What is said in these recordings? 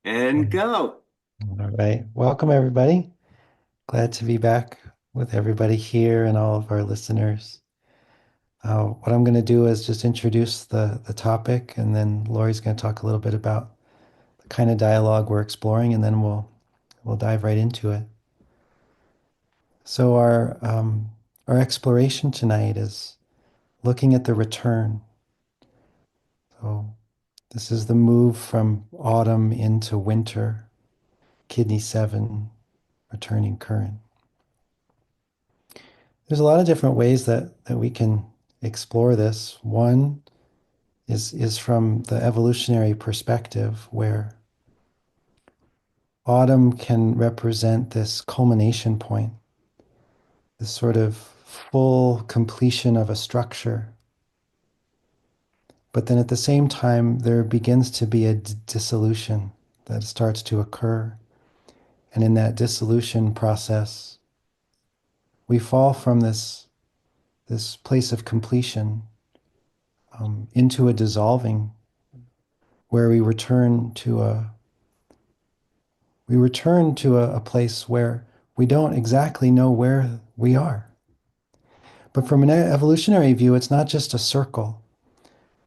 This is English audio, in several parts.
And go. All right. Welcome, everybody. Glad to be back with everybody here and all of our listeners. What I'm going to do is just introduce the topic, and then Lori's going to talk a little bit about the kind of dialogue we're exploring, and then we'll dive right into it. So our exploration tonight is looking at the return. So this is the move from autumn into winter, Kidney 7, returning current. There's a lot of different ways that we can explore this. One is from the evolutionary perspective, where autumn can represent this culmination point, this sort of full completion of a structure. But then at the same time, there begins to be a dissolution that starts to occur. And in that dissolution process, we fall from this place of completion into a dissolving where we return to a place where we don't exactly know where we are. But from an evolutionary view, it's not just a circle.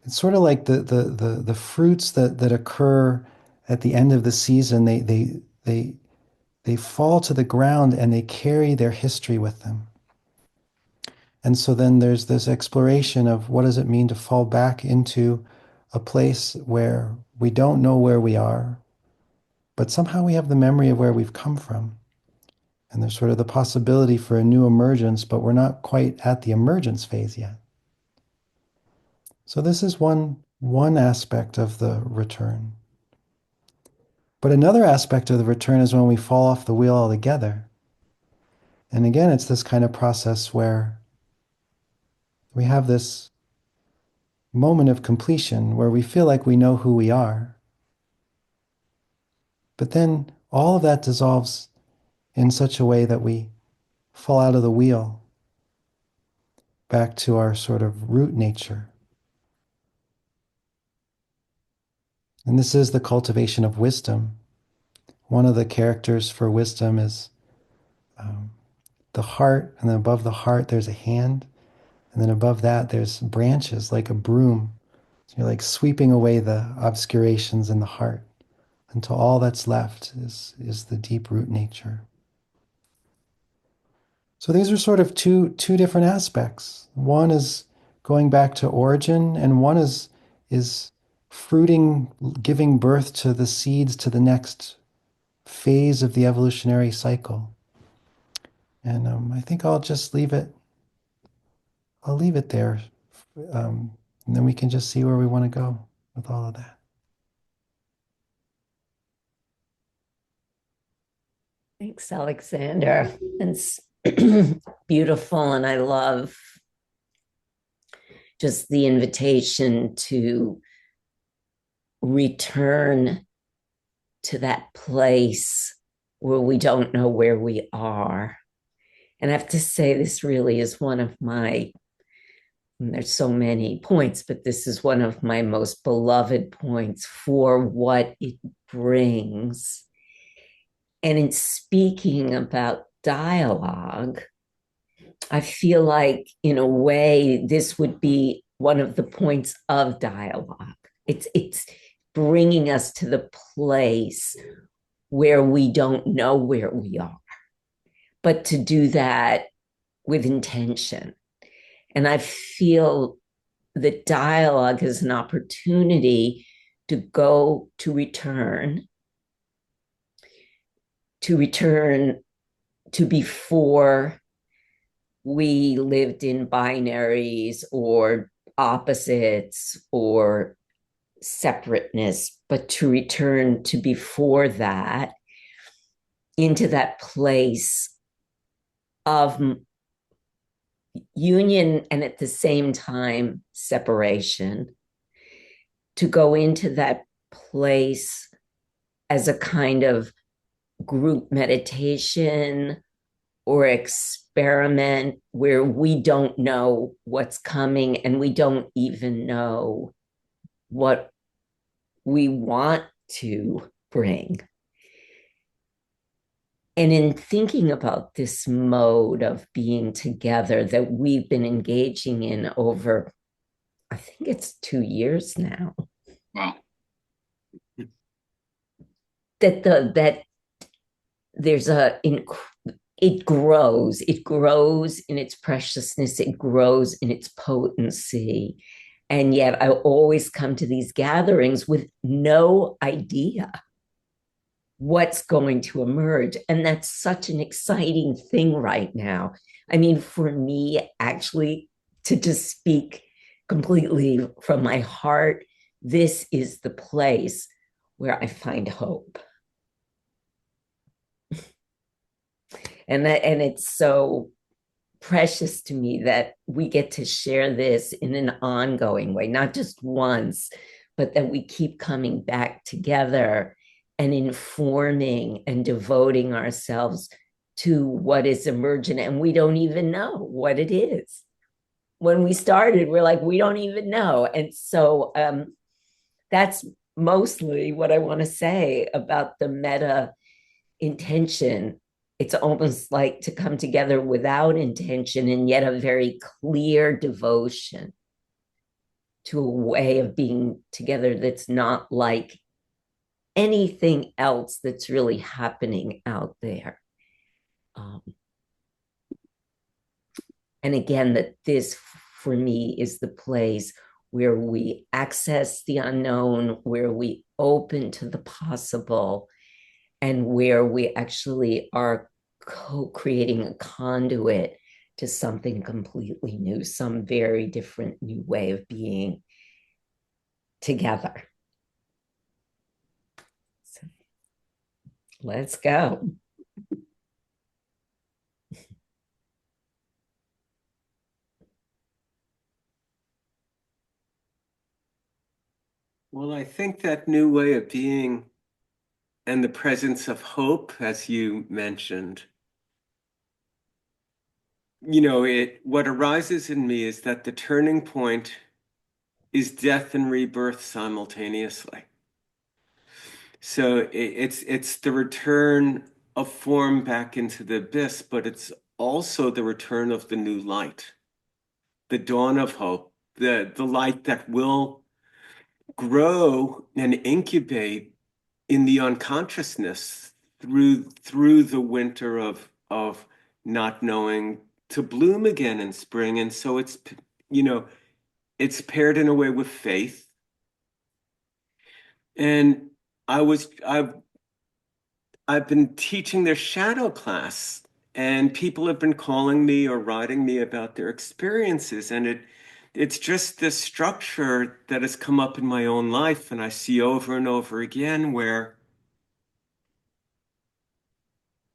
It's sort of like the fruits that occur at the end of the season. They fall to the ground and they carry their history with them. And so then there's this exploration of what does it mean to fall back into a place where we don't know where we are, but somehow we have the memory of where we've come from. And there's sort of the possibility for a new emergence, but we're not quite at the emergence phase yet. So this is one aspect of the return. But another aspect of the return is when we fall off the wheel altogether. And again, it's this kind of process where we have this moment of completion where we feel like we know who we are. But then all of that dissolves in such a way that we fall out of the wheel back to our sort of root nature. And this is the cultivation of wisdom. One of the characters for wisdom is um, the heart, and then above the heart, there's a hand, and then above that, there's branches like a broom. So you're like sweeping away the obscurations in the heart until all that's left is the deep root nature. So these are sort of two different aspects. One is going back to origin, and one is fruiting, giving birth to the seeds to the next phase of the evolutionary cycle. And I think I'll just leave it. I'll leave it there, and then we can just see where we want to go with all of that. Thanks, Alexander. It's beautiful, and I love just the invitation to return to that place where we don't know where we are. And I have to say, this really is one of my, and there's so many points, but this is one of my most beloved points for what it brings. And in speaking about dialogue, I feel like, in a way, this would be one of the points of dialogue. It's bringing us to the place where we don't know where we are, but to do that with intention. And I feel that dialogue is an opportunity to go to return to before we lived in binaries or opposites or separateness, but to return to before that, into that place of union and at the same time separation, to go into that place as a kind of group meditation or experiment where we don't know what's coming and we don't even know what we want to bring. And in thinking about this mode of being together that we've been engaging in over, I think it's 2 years now. Wow. That there's it grows in its preciousness, it grows in its potency. And yet I always come to these gatherings with no idea what's going to emerge. And that's such an exciting thing right now. I mean, for me, actually, to just speak completely from my heart, this is the place where I find hope. And it's so precious to me that we get to share this in an ongoing way, not just once, but that we keep coming back together and informing and devoting ourselves to what is emergent. And we don't even know what it is. When we started, we're like, we don't even know. And so that's mostly what I want to say about the meta intention. It's almost like to come together without intention and yet a very clear devotion to a way of being together that's not like anything else that's really happening out there. Um, and again, that this for me is the place where we access the unknown, where we open to the possible, and where we actually are co-creating a conduit to something completely new, some very different new way of being together. So let's go. Well, I think that new way of being and the presence of hope, as you mentioned, what arises in me is that the turning point is death and rebirth simultaneously. So it's the return of form back into the abyss, but it's also the return of the new light, the dawn of hope, the light that will grow and incubate in the unconsciousness through the winter of not knowing, to bloom again in spring. And so it's paired in a way with faith. And I've been teaching their shadow class, and people have been calling me or writing me about their experiences, and it's just this structure that has come up in my own life, and I see over and over again where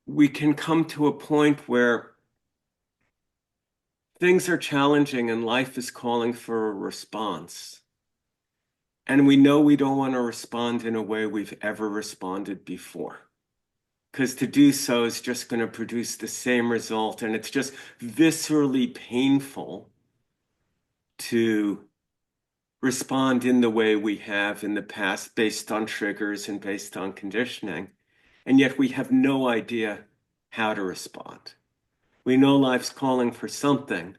we can come to a point where things are challenging and life is calling for a response. And we know we don't want to respond in a way we've ever responded before, because to do so is just going to produce the same result. And it's just viscerally painful to respond in the way we have in the past based on triggers and based on conditioning. And yet we have no idea how to respond. We know life's calling for something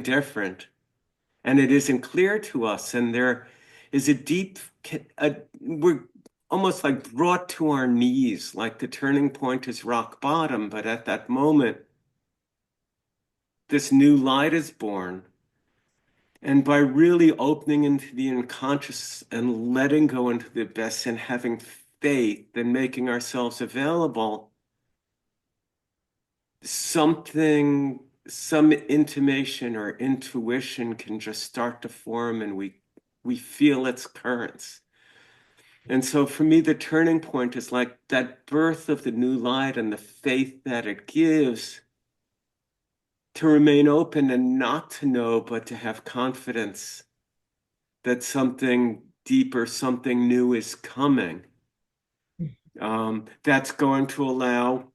different, and it isn't clear to us. And there is we're almost like brought to our knees, like the turning point is rock bottom. But at that moment, this new light is born. And by really opening into the unconscious and letting go into the abyss and having faith and making ourselves available, some intimation or intuition can just start to form, and we feel its currents. And so for me, the turning point is like that birth of the new light and the faith that it gives to remain open and not to know, but to have confidence that something deeper, something new is coming. That's going to allow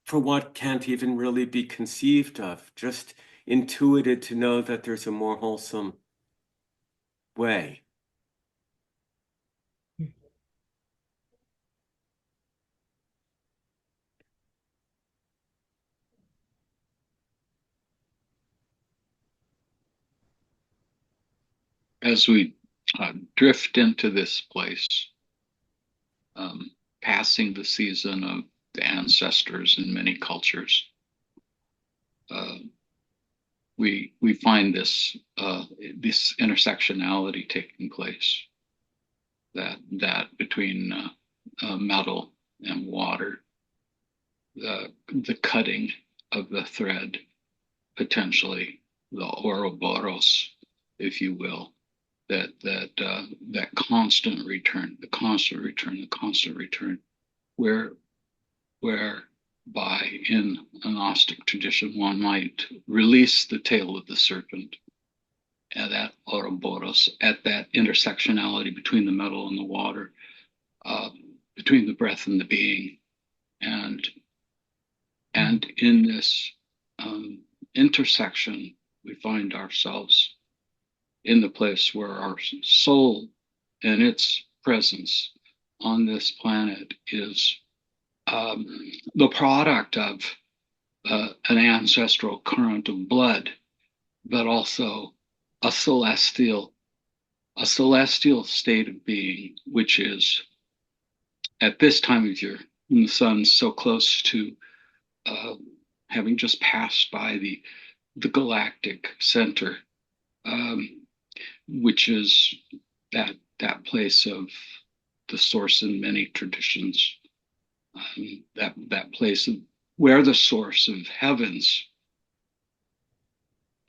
for what can't even really be conceived of, just intuited to know that there's a more wholesome way. as we drift into this place, passing the season of the ancestors in many cultures, we find this this intersectionality taking place, that between metal and water, the cutting of the thread, potentially the Ouroboros, if you will, that constant return, the constant return, whereby in a Gnostic tradition one might release the tail of the serpent at that Ouroboros, at that intersectionality between the metal and the water, between the breath and the being, and in this intersection we find ourselves in the place where our soul and its presence on this planet is the product of an ancestral current of blood, but also a celestial state of being, which is at this time of year, when the sun's so close to having just passed by the galactic center, which is that place of the source in many traditions, that place of where the source of heavens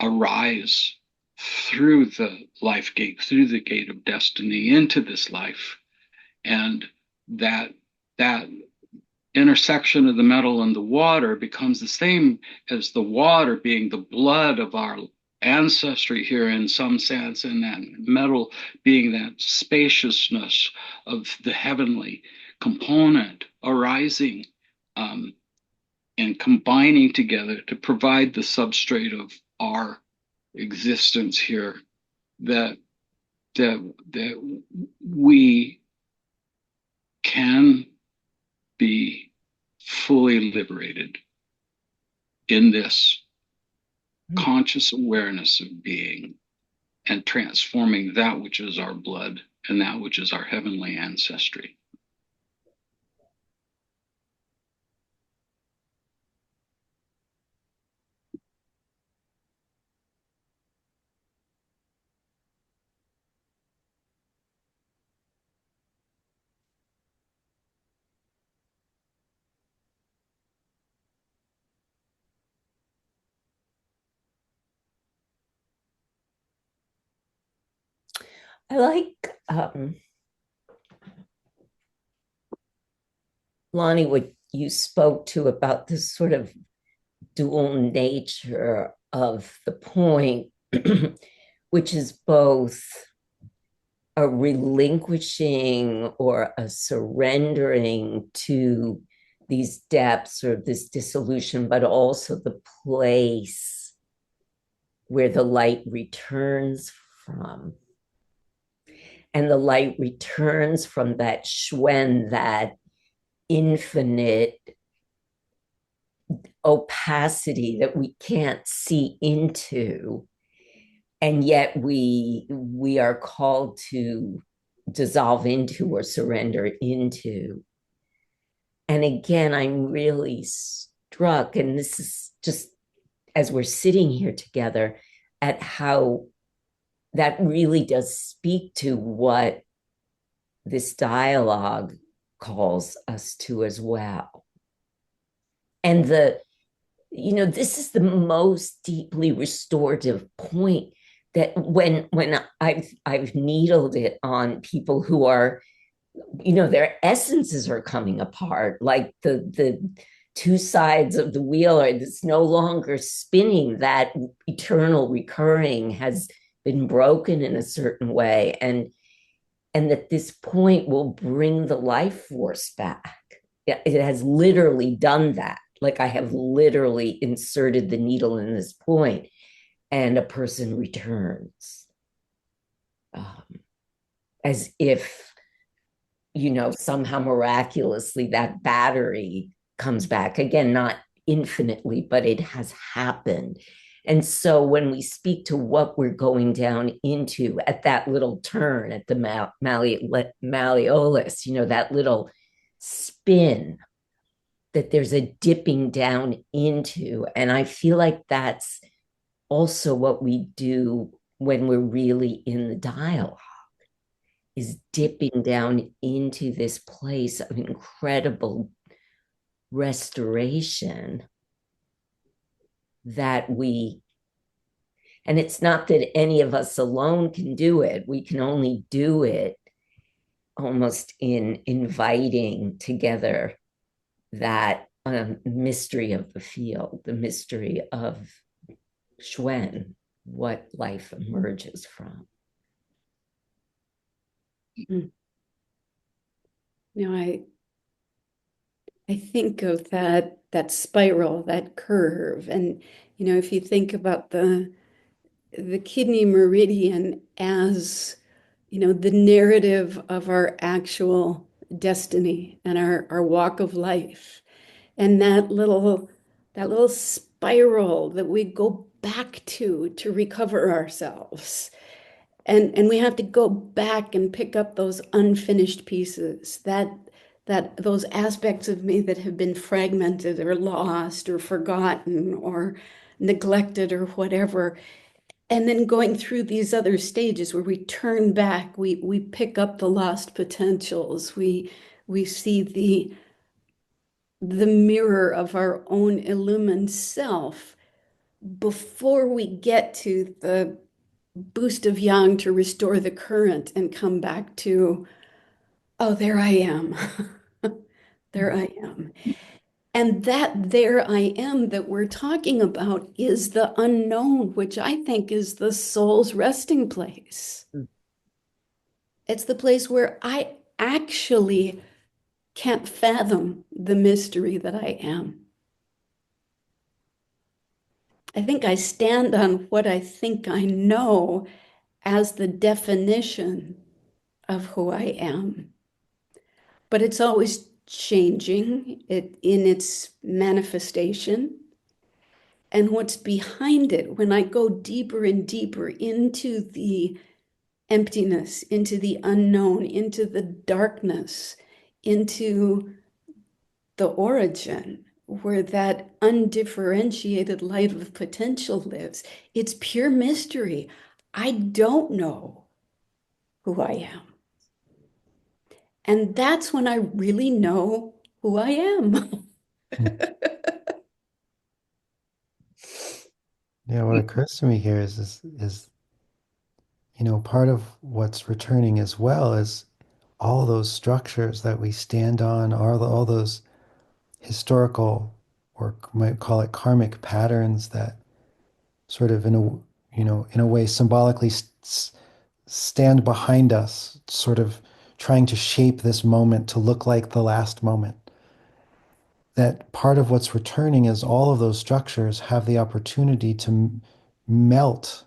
arise through the life gate, through the gate of destiny into this life, and that intersection of the metal and the water becomes the same as the water being the blood of our ancestry here in some sense, and that metal being that spaciousness of the heavenly component arising and combining together to provide the substrate of our existence here, that we can be fully liberated in this conscious awareness of being, and transforming that which is our blood and that which is our heavenly ancestry. I like, Lonny, what you spoke to about this sort of dual nature of the point, which is both a relinquishing or a surrendering to these depths or this dissolution, but also the place where the light returns from. And the light returns from that Shwen, that infinite opacity that we can't see into, and yet we are called to dissolve into or surrender into. And again, I'm really struck, and this is just as we're sitting here together, at how that really does speak to what this dialogue calls us to as well. And this is the most deeply restorative point, that when I've needled it on people who are, their essences are coming apart, like the two sides of the wheel are, it's no longer spinning, that eternal recurring has been broken in a certain way, and that this point will bring the life force back. It has literally done that. Like, I have literally inserted the needle in this point, and a person returns, as if, somehow miraculously that battery comes back again, not infinitely, but it has happened. And so when we speak to what we're going down into at that little turn at the malleolus, that little spin, that there's a dipping down into. And I feel like that's also what we do when we're really in the dialogue, is dipping down into this place of incredible restoration that and it's not that any of us alone can do it. We can only do it almost in inviting together that mystery of the field, the mystery of Shwen, what life emerges from. I think of that spiral, that curve, and if you think about the kidney meridian as the narrative of our actual destiny and our walk of life, and that little spiral that we go back to recover ourselves. And we have to go back and pick up those unfinished pieces, that those aspects of me that have been fragmented or lost or forgotten or neglected or whatever. And then going through these other stages where we turn back, we pick up the lost potentials, we see the mirror of our own illumined self before we get to the boost of yang to restore the current and come back to, oh, there I am. There I am. And that there I am that we're talking about is the unknown, which I think is the soul's resting place. It's the place where I actually can't fathom the mystery that I am. I think I stand on what I think I know as the definition of who I am. But it's always changing in its manifestation. And what's behind it, when I go deeper and deeper into the emptiness, into the unknown, into the darkness, into the origin, where that undifferentiated light of potential lives, it's pure mystery. I don't know who I am. And that's when I really know who I am. Yeah, what occurs to me here is part of what's returning as well is all those structures that we stand on, all those historical, or might call it karmic patterns that sort of in a way symbolically stand behind us, sort of trying to shape this moment to look like the last moment. That part of what's returning is all of those structures have the opportunity to melt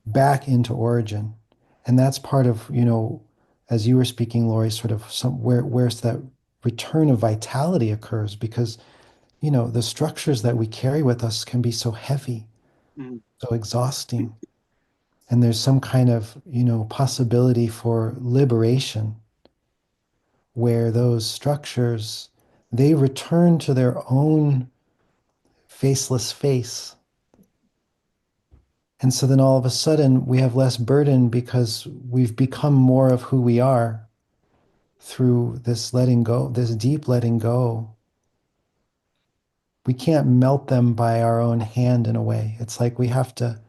back into origin. And that's part of, as you were speaking, Lorie, sort of where's that return of vitality occurs, because, the structures that we carry with us can be so heavy, so exhausting. And there's some kind of, possibility for liberation where those structures, they return to their own faceless face. And so then all of a sudden we have less burden because we've become more of who we are through this letting go, this deep letting go. We can't melt them by our own hand in a way. It's like we have to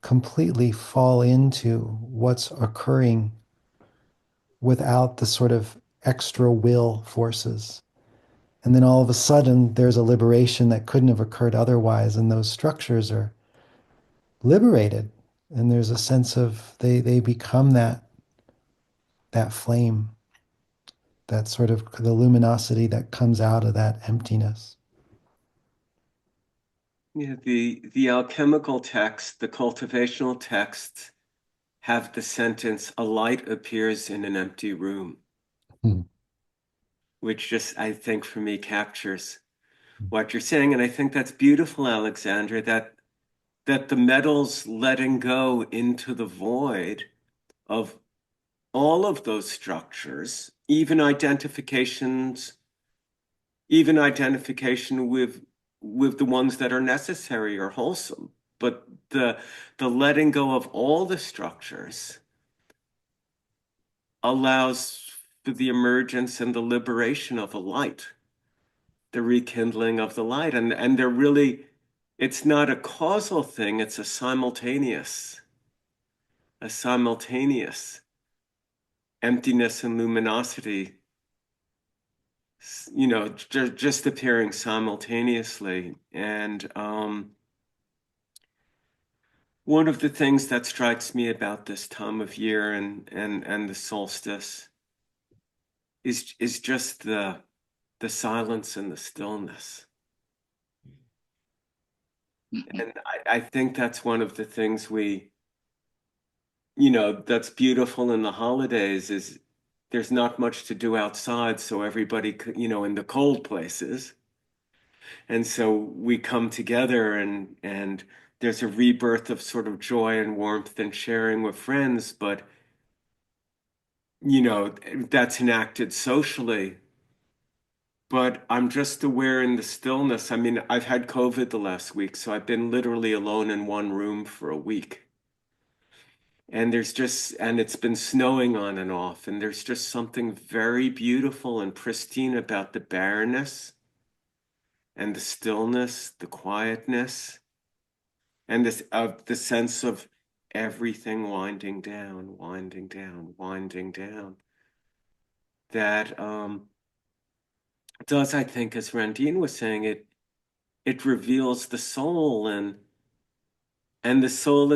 completely fall into what's occurring without the sort of extra will forces. And then all of a sudden, there's a liberation that couldn't have occurred otherwise, and those structures are liberated. And there's a sense of they become that flame, that sort of the luminosity that comes out of that emptiness. Yeah, the alchemical text, the cultivational text, have the sentence, "A light appears in an empty room," which just, I think, for me, captures what you're saying. And I think that's beautiful, Alexandra, that the metal's letting go into the void of all of those structures, even identification with the ones that are necessary or wholesome. But the letting go of all the structures allows for the emergence and the liberation of a light, the rekindling of the light. And they're really, it's not a causal thing, it's a simultaneous emptiness and luminosity, just appearing simultaneously. And one of the things that strikes me about this time of year and the solstice is just the silence and the stillness. And I think that's one of the things that's beautiful in the holidays is there's not much to do outside. So everybody, in the cold places. And so we come together and there's a rebirth of sort of joy and warmth and sharing with friends. But, that's enacted socially. But I'm just aware in the stillness. I mean, I've had COVID the last week, so I've been literally alone in one room for a week. And and it's been snowing on and off, and there's just something very beautiful and pristine about the barrenness and the stillness, the quietness, and the sense of everything winding down, winding down, winding down. That does, I think, as Randine was saying, it reveals the soul and the soul.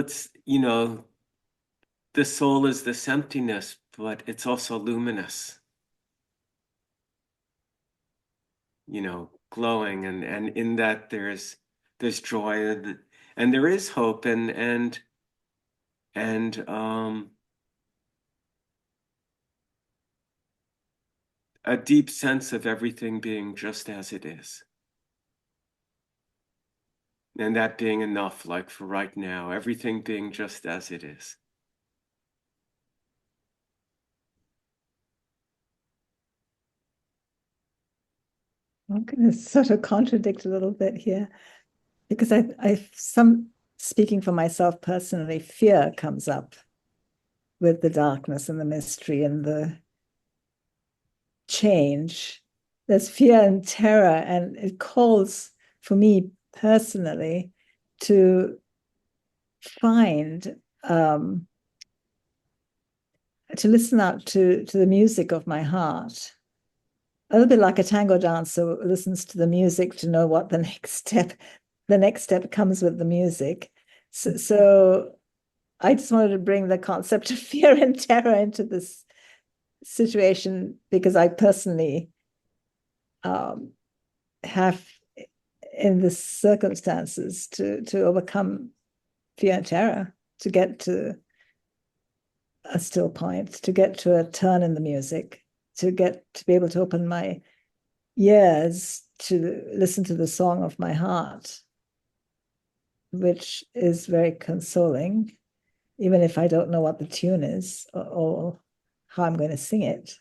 The soul is this emptiness, but it's also luminous. Glowing, and in that there's joy and there is hope and a deep sense of everything being just as it is. And that being enough, like for right now, everything being just as it is. I'm going to sort of contradict a little bit here because speaking for myself personally, fear comes up with the darkness and the mystery and the change. There's fear and terror, and it calls for me personally to find, to listen out to the music of my heart. A little bit like a tango dancer listens to the music to know what the next step comes with the music. So I just wanted to bring the concept of fear and terror into this situation because I personally have in the circumstances to overcome fear and terror, to get to a still point, to get to a turn in the music, to be able to open my ears to listen to the song of my heart, which is very consoling, even if I don't know what the tune is or how I'm going to sing it.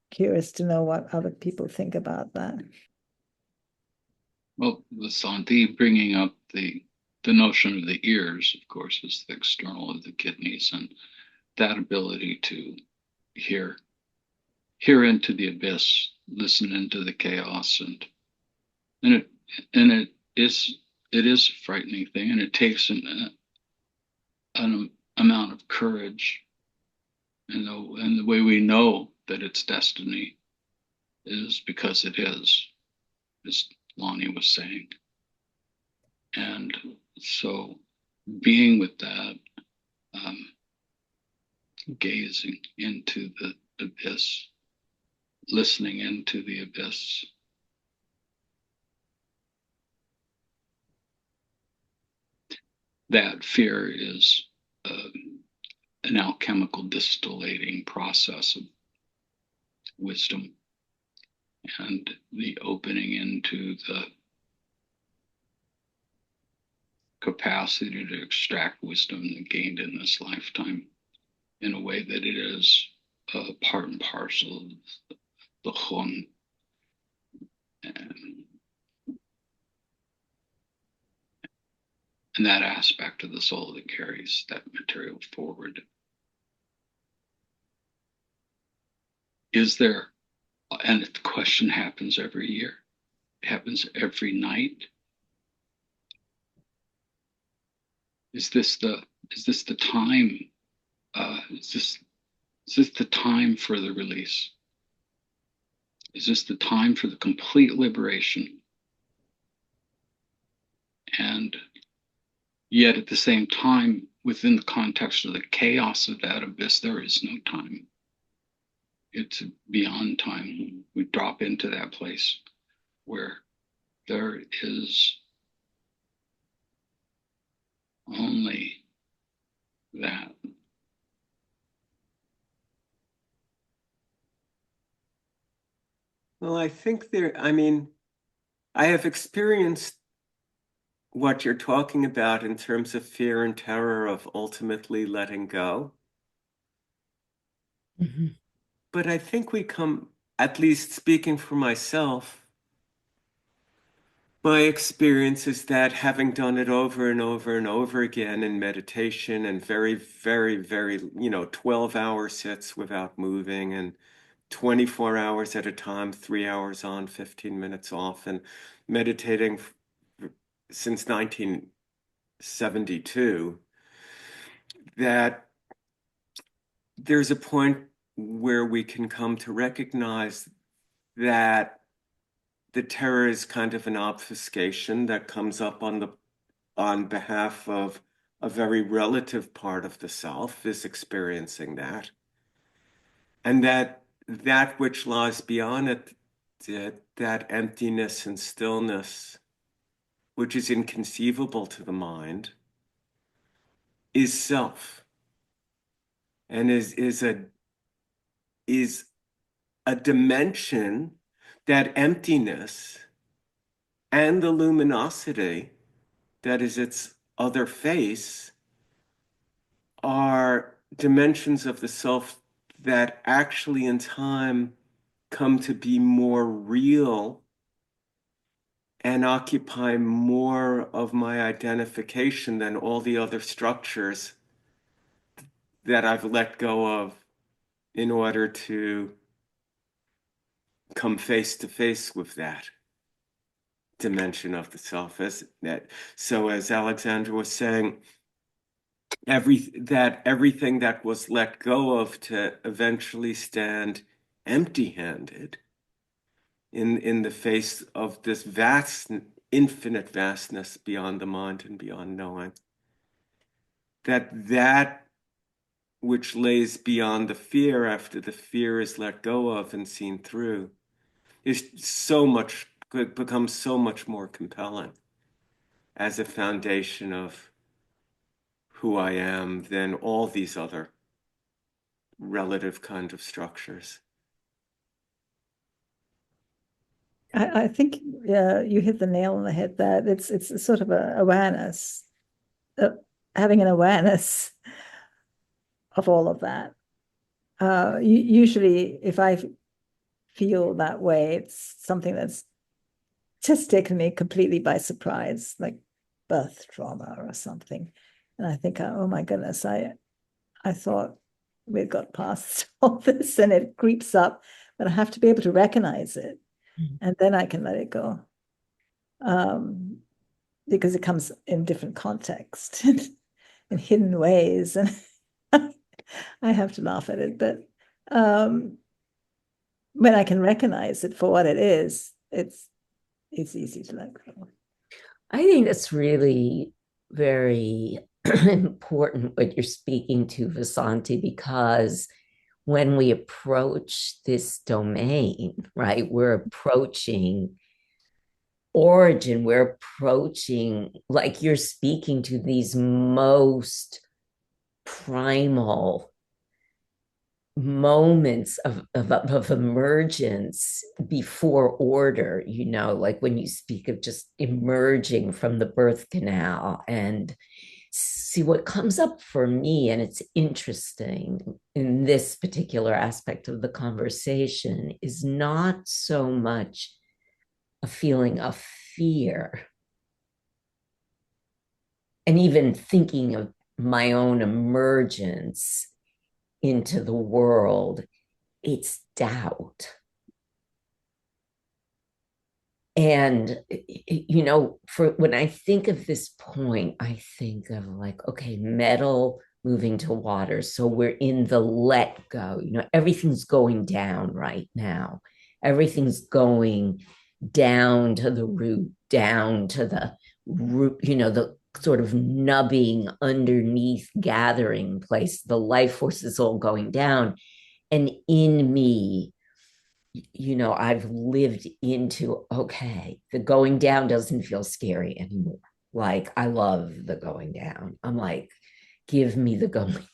Curious to know what other people think about that. Well, Vasanthi bringing up the notion of the ears, of course, is the external of the kidneys, and that ability to hear into the abyss, listen into the chaos, and it is a frightening thing, and it takes an amount of courage, and the way we know that it's destiny is because it is, as Lonny was saying. And so being with that, gazing into the abyss, listening into the abyss, that fear is an alchemical distillating process of wisdom and the opening into the capacity to extract wisdom gained in this lifetime in a way that it is part and parcel of the Hun. And that aspect of the soul that carries that material forward. Is there, and the question happens every year, it happens every night. Is this the time? Is this the time for the release? Is this the time for the complete liberation? And yet at the same time, within the context of the chaos of that abyss, there is no time. It's beyond time. We drop into that place where there is only that. Well, I think I have experienced what you're talking about in terms of fear and terror of ultimately letting go. Mm-hmm. But I think we come, at least speaking for myself, my experience is that having done it over and over and over again in meditation and very, very, very, 12-hour sits without moving and 24 hours at a time, 3 hours on, 15 minutes off, and meditating since 1972, that there's a point where we can come to recognize that the terror is kind of an obfuscation that comes up on behalf of a very relative part of the self is experiencing that. And that which lies beyond it, that emptiness and stillness, which is inconceivable to the mind, is self, and is a dimension, that emptiness and the luminosity that is its other face are dimensions of the self that actually in time come to be more real and occupy more of my identification than all the other structures that I've let go of in order to come face to face with that dimension of the self. So as Alexandra was saying, everything that was let go of to eventually stand empty-handed in the face of this vast, infinite vastness beyond the mind and beyond knowing. That which lays beyond the fear after the fear is let go of and seen through becomes so much more compelling as a foundation of who I am than all these other relative kind of structures. I think you hit the nail on the head there. It's sort of an awareness, having an awareness of all of that. Usually, if I feel that way, it's something that's just taken me completely by surprise, like birth trauma or something. And I think, oh my goodness, I thought we'd got past all this, and it creeps up, but I have to be able to recognize it, and then I can let it go. Because it comes in different contexts in hidden ways, and I have to laugh at it, but when I can recognize it for what it is, it's easy to let go. I think that's really very important what you're speaking to, Vasanthi, because when we approach this domain, right, we're approaching origin, we're approaching, like you're speaking to, these most primal moments of emergence before order, like when you speak of just emerging from the birth canal. And see, what comes up for me, and it's interesting in this particular aspect of the conversation, is not so much a feeling of fear. And even thinking of my own emergence into the world, it's doubt. And, for when I think of this point, I think of like, okay, metal moving to water. So we're in the let go, everything's going down right now. Everything's going down to the root, down to the root, the sort of nubbing underneath gathering place. The life force is all going down. And in me, I've lived into, okay, the going down doesn't feel scary anymore. Like, I love the going down. I'm like, give me the going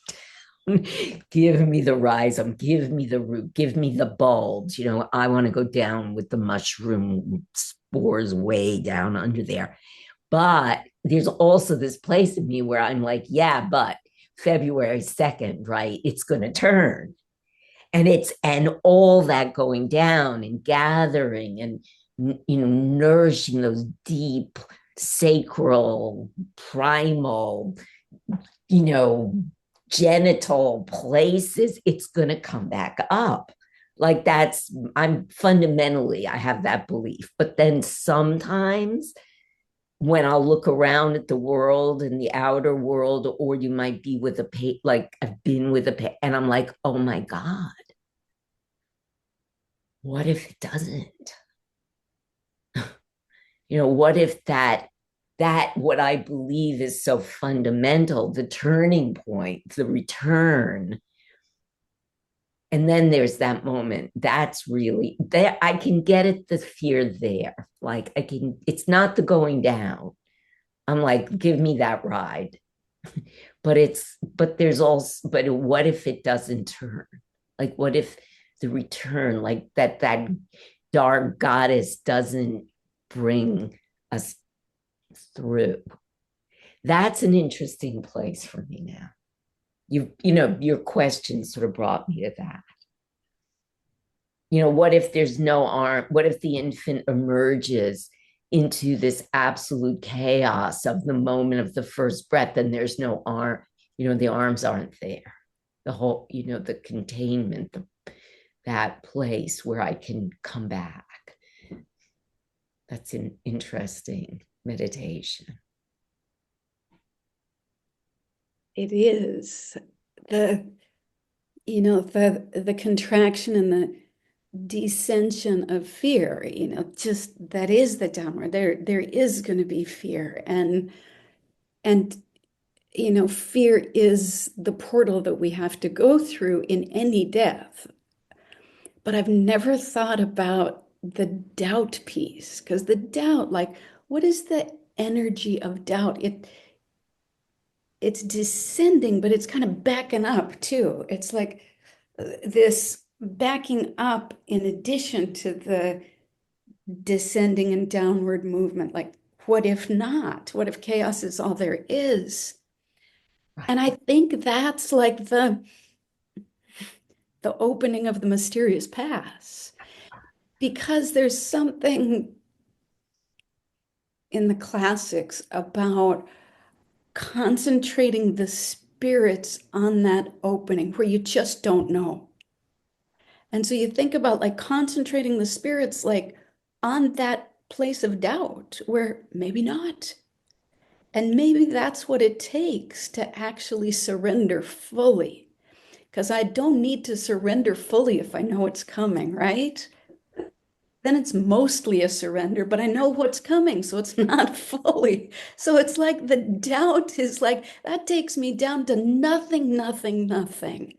down, give me the rhizome, give me the root, give me the bulbs. I want to go down with the mushroom spores way down under there. But there's also this place in me where I'm like, yeah, but February 2nd, right? It's going to turn. And all that going down and gathering and nourishing those deep sacral primal genital places, it's going to come back up. Like, I have that belief. But then sometimes when I'll look around at the world and the outer world, or you might be with like I've been with and I'm like, oh my God, what if it doesn't? What if that what I believe is so fundamental, the turning point, the return. And then there's that moment. That's really there. I can get at the fear there. Like, it's not the going down. I'm like, give me that ride. but there's also, but what if it doesn't turn? Like, what if the return, like that dark goddess doesn't bring us through? That's an interesting place for me now. Your question sort of brought me to that. What if there's no arm? What if the infant emerges into this absolute chaos of the moment of the first breath, and there's no arm? The arms aren't there. The whole, the containment, that place where I can come back. That's an interesting meditation. It is the contraction and the descension of fear, just that is the downward. There is going to be fear, and fear is the portal that we have to go through in any death. But I've never thought about the doubt piece, because the doubt, like, what is the energy of doubt? It's descending, but it's kind of backing up too. It's like this backing up in addition to the descending and downward movement. Like, what if not? What if chaos is all there is? Right. And I think that's like the opening of the mysterious pass, because there's something in the classics about concentrating the spirits on that opening where you just don't know. And so you think about like concentrating the spirits like on that place of doubt where maybe not. And maybe that's what it takes to actually surrender fully. Because I don't need to surrender fully if I know it's coming, right? Then it's mostly a surrender, but I know what's coming, so it's not fully. So it's like the doubt is like, that takes me down to nothing, nothing, nothing.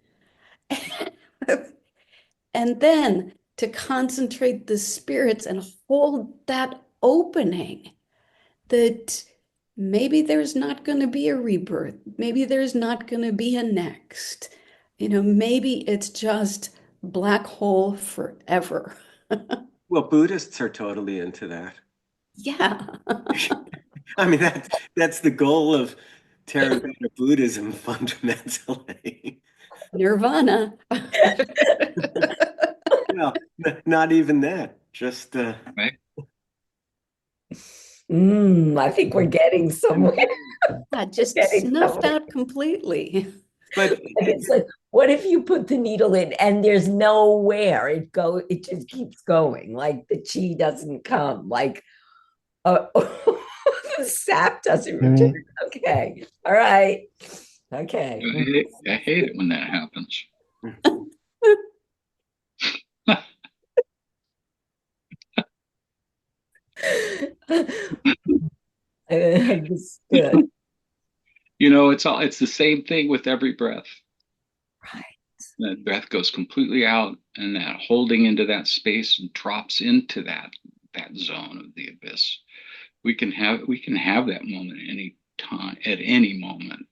And then to concentrate the spirits and hold that opening, that maybe there's not going to be a rebirth. Maybe there's not going to be a next. Maybe it's just black hole forever. Well, Buddhists are totally into that. Yeah. I mean, that's the goal of Theravada Buddhism fundamentally. Nirvana. Well, not even that. Just Right? I think we're getting somewhere. Just Getting snuffed somewhere. out completely. but It's like, what if you put the needle in and there's nowhere it just keeps going, like the chi doesn't come, like the sap doesn't return. Maybe Okay, all right, okay. I hate it when that happens. Understood. It's the same thing with every breath. Right. That breath goes completely out, and that holding into that space drops into that zone of the abyss. We can have that moment any time, at any moment,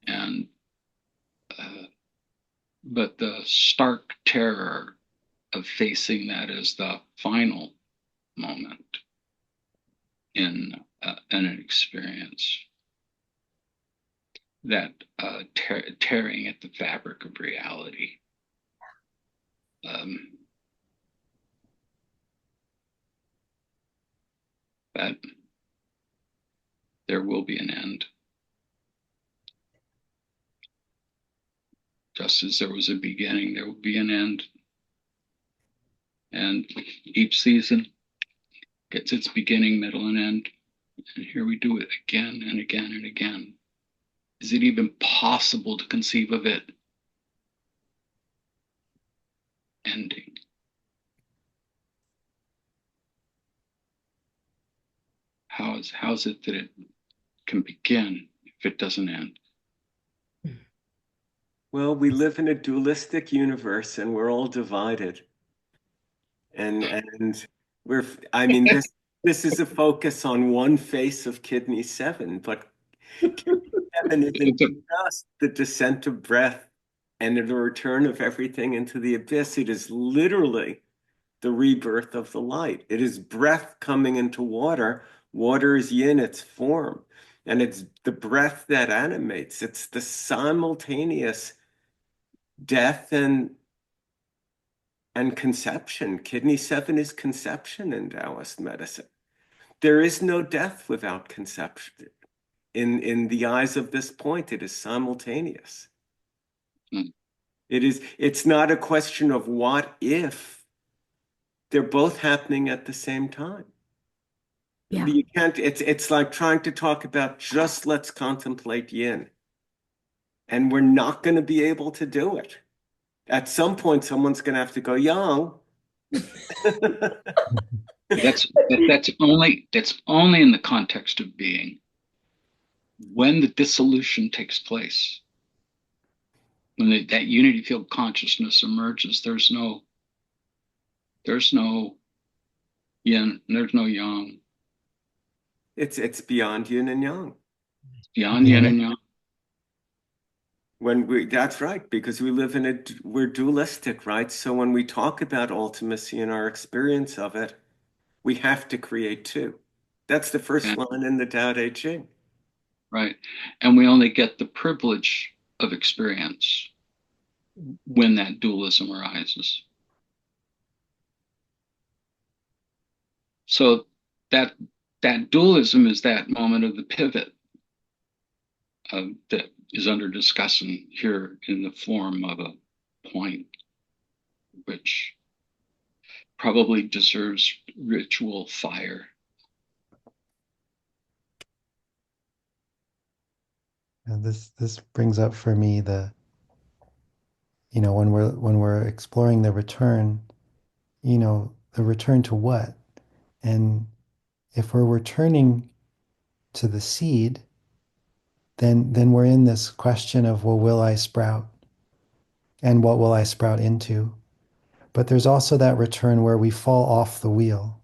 and but the stark terror of facing that as the final moment in an experience, that tearing at the fabric of reality. That there will be an end. Just as there was a beginning, there will be an end. And each season gets its beginning, middle, and end. And here we do it again and again and again. Is it even possible to conceive of it ending? How is it that it can begin if it doesn't end? well, we live in a dualistic universe, and we're all divided. And I mean, this is a focus on one face of Kidney 7, but Kidney 7 isn't just the descent of breath and the return of everything into the abyss. It is literally the rebirth of the light. It is breath coming into water. Water is yin, its form. And it's the breath that animates. It's the simultaneous death and conception. Kidney 7 is conception in Taoist medicine. There is no death without conception. In the eyes of this point, it is simultaneous. Mm. It's not a question of what if. They're both happening at the same time. Yeah. You can't, it's like trying to talk about just let's contemplate yin. And we're not going to be able to do it. At some point, someone's going to have to go yang. That's only in the context of being. When the dissolution takes place, when that unity field consciousness emerges, there's no yin, there's no yang. It's beyond yin and yang. Beyond yin and yang. That's right, because we're dualistic, right? So when we talk about ultimacy and our experience of it, we have to create two. That's the first line in the Tao Te Ching. Right. And we only get the privilege of experience when that dualism arises. So that dualism is that moment of the pivot that is under discussion here in the form of a point, which probably deserves ritual fire. And this brings up for me when we're exploring the return, the return to what? And if we're returning to the seed, then we're in this question of, well, will I sprout? And what will I sprout into? But there's also that return where we fall off the wheel.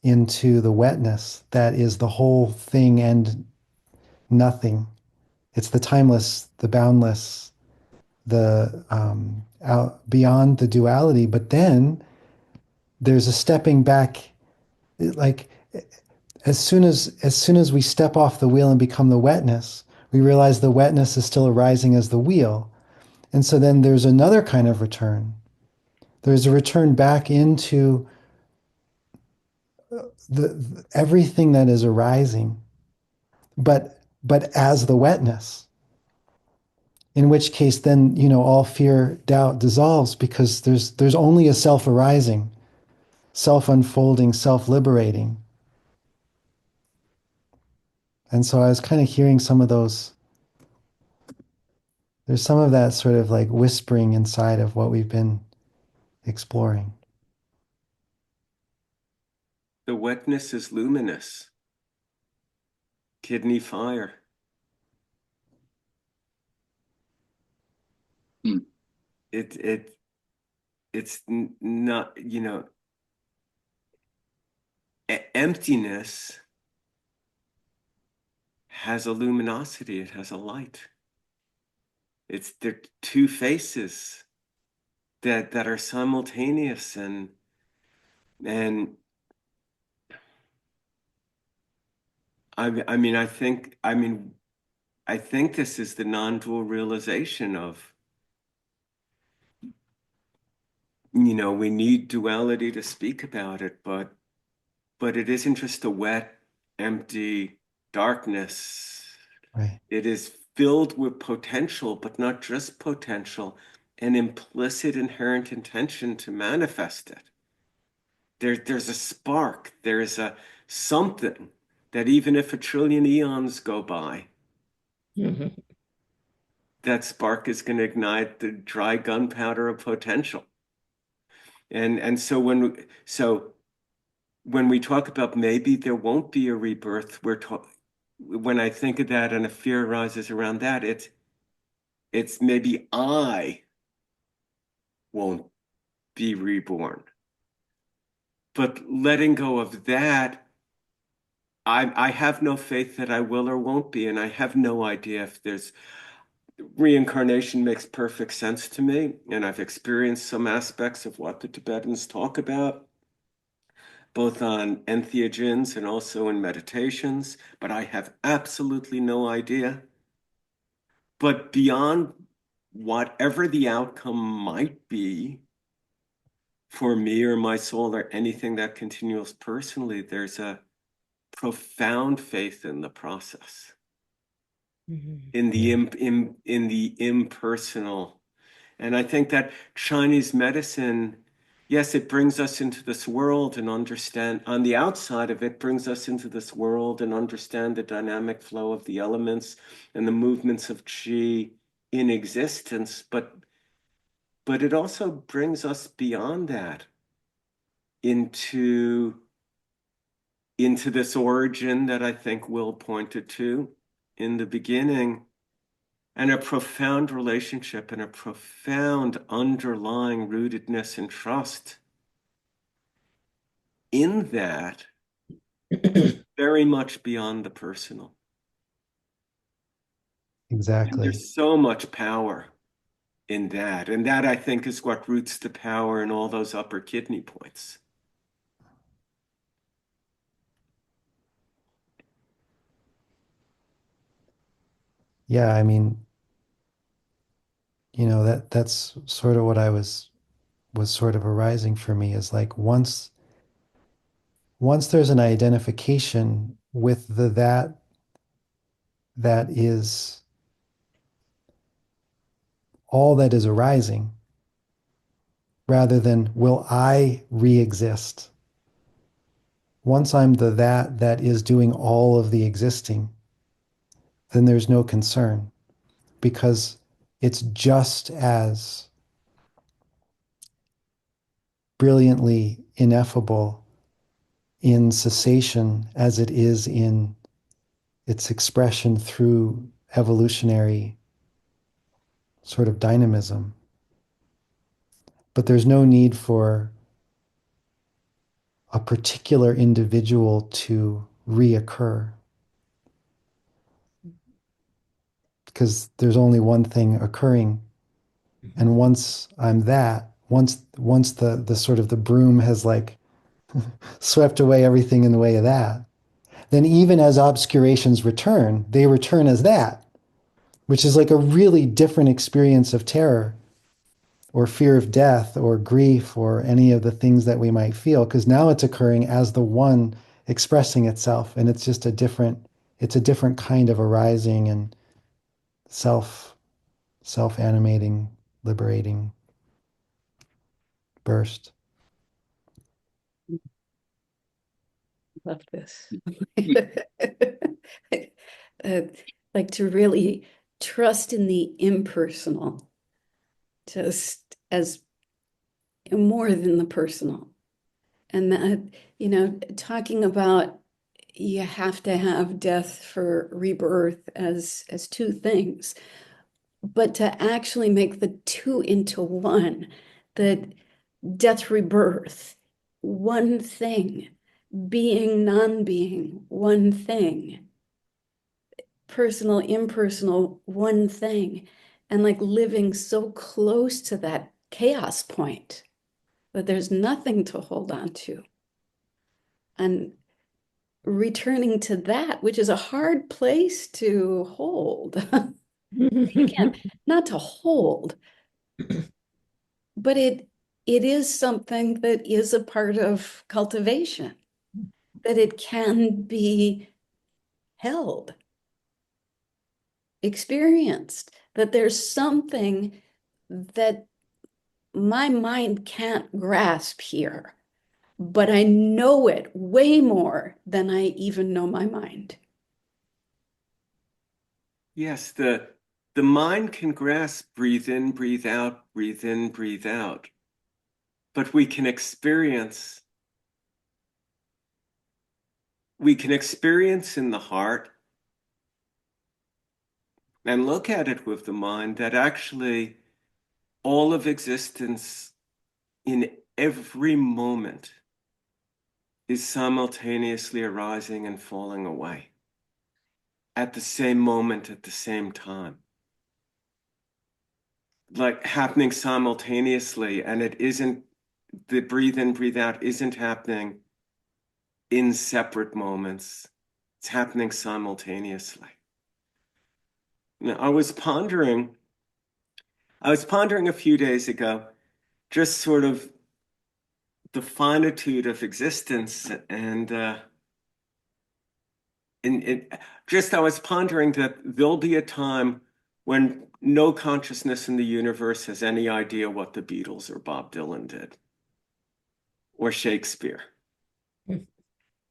into the wetness that is the whole thing and nothing. It's the timeless, the boundless, the out beyond the duality. But then there's a stepping back, like as soon as we step off the wheel and become the wetness, we realize the wetness is still arising as the wheel. And so then there's another kind of return. There's a return back into everything that is arising, but as the wetness. In which case, then all fear, doubt dissolves because there's only a self arising, self unfolding, self liberating. And so I was kind of hearing some of those. There's some of that sort of like whispering inside of what we've been exploring. The wetness is luminous. Kidney fire. Hmm. It's not, emptiness has a luminosity, it has a light. They're two faces that are simultaneous and I think this is the non-dual realization of, we need duality to speak about it, but it isn't just a wet, empty darkness. Right. It is filled with potential, but not just potential, an implicit inherent intention to manifest it. There's a spark, there's a something that even if 1,000,000,000,000 eons go by, that spark is going to ignite the dry gunpowder of potential. And so when we talk about maybe there won't be a rebirth, when I think of that and a fear arises around that, it's maybe I won't be reborn. But letting go of that, I have no faith that I will or won't be, and I have no idea if there's reincarnation. Makes perfect sense to me, and I've experienced some aspects of what the Tibetans talk about, both on entheogens and also in meditations, but I have absolutely no idea. But beyond whatever the outcome might be for me or my soul or anything that continues personally, there's a profound faith in the process, in the in the impersonal. And I think that Chinese medicine, yes, it brings us into this world and understand, on the outside of it, brings us into this world and understand the dynamic flow of the elements and the movements of qi in existence, but it also brings us beyond that into this origin that I think Will pointed to in the beginning, and a profound relationship and a profound underlying rootedness and trust in that, very much beyond the personal. And Exactly. there's so much power in that. And that, I think, is what roots the power in all those upper kidney points. Yeah, I mean, that's sort of what I was sort of arising for me is like once there's an identification with the that is all that is arising, rather than will I re-exist. Once I'm the that is doing all of the existing, then there's no concern because it's just as brilliantly ineffable in cessation as it is in its expression through evolutionary sort of dynamism. But there's no need for a particular individual to reoccur. Because there's only one thing occurring. And once I'm that, once the sort of the broom has like swept away everything in the way of that, then even as obscurations return, they return as that, which is like a really different experience of terror or fear of death or grief or any of the things that we might feel, because now it's occurring as the one expressing itself, and it's just it's a different kind of arising and self-animating, liberating burst. Love this. uh, like to really trust in the impersonal, just as more than the personal. And that, talking about you have to have death for rebirth as two things, but to actually make the two into one, that death, rebirth, one thing, being, non-being, one thing, personal, impersonal, one thing, and like living so close to that chaos point that there's nothing to hold on to. And returning to that, which is a hard place to hold. Again, not to hold, but it is something that is a part of cultivation, that it can be held, experienced, that there's something that my mind can't grasp here, but I know it way more than I even know my mind. Yes, the mind can grasp breathe in, breathe out, breathe in, breathe out. But we can experience in the heart and look at it with the mind that actually all of existence in every moment is simultaneously arising and falling away at the same moment, at the same time. Like happening simultaneously, and it isn't, the breathe in, breathe out isn't happening in separate moments. It's happening simultaneously. Now, I was pondering a few days ago, just sort of the finitude of existence, and I was pondering that there'll be a time when no consciousness in the universe has any idea what the Beatles or Bob Dylan did, or Shakespeare.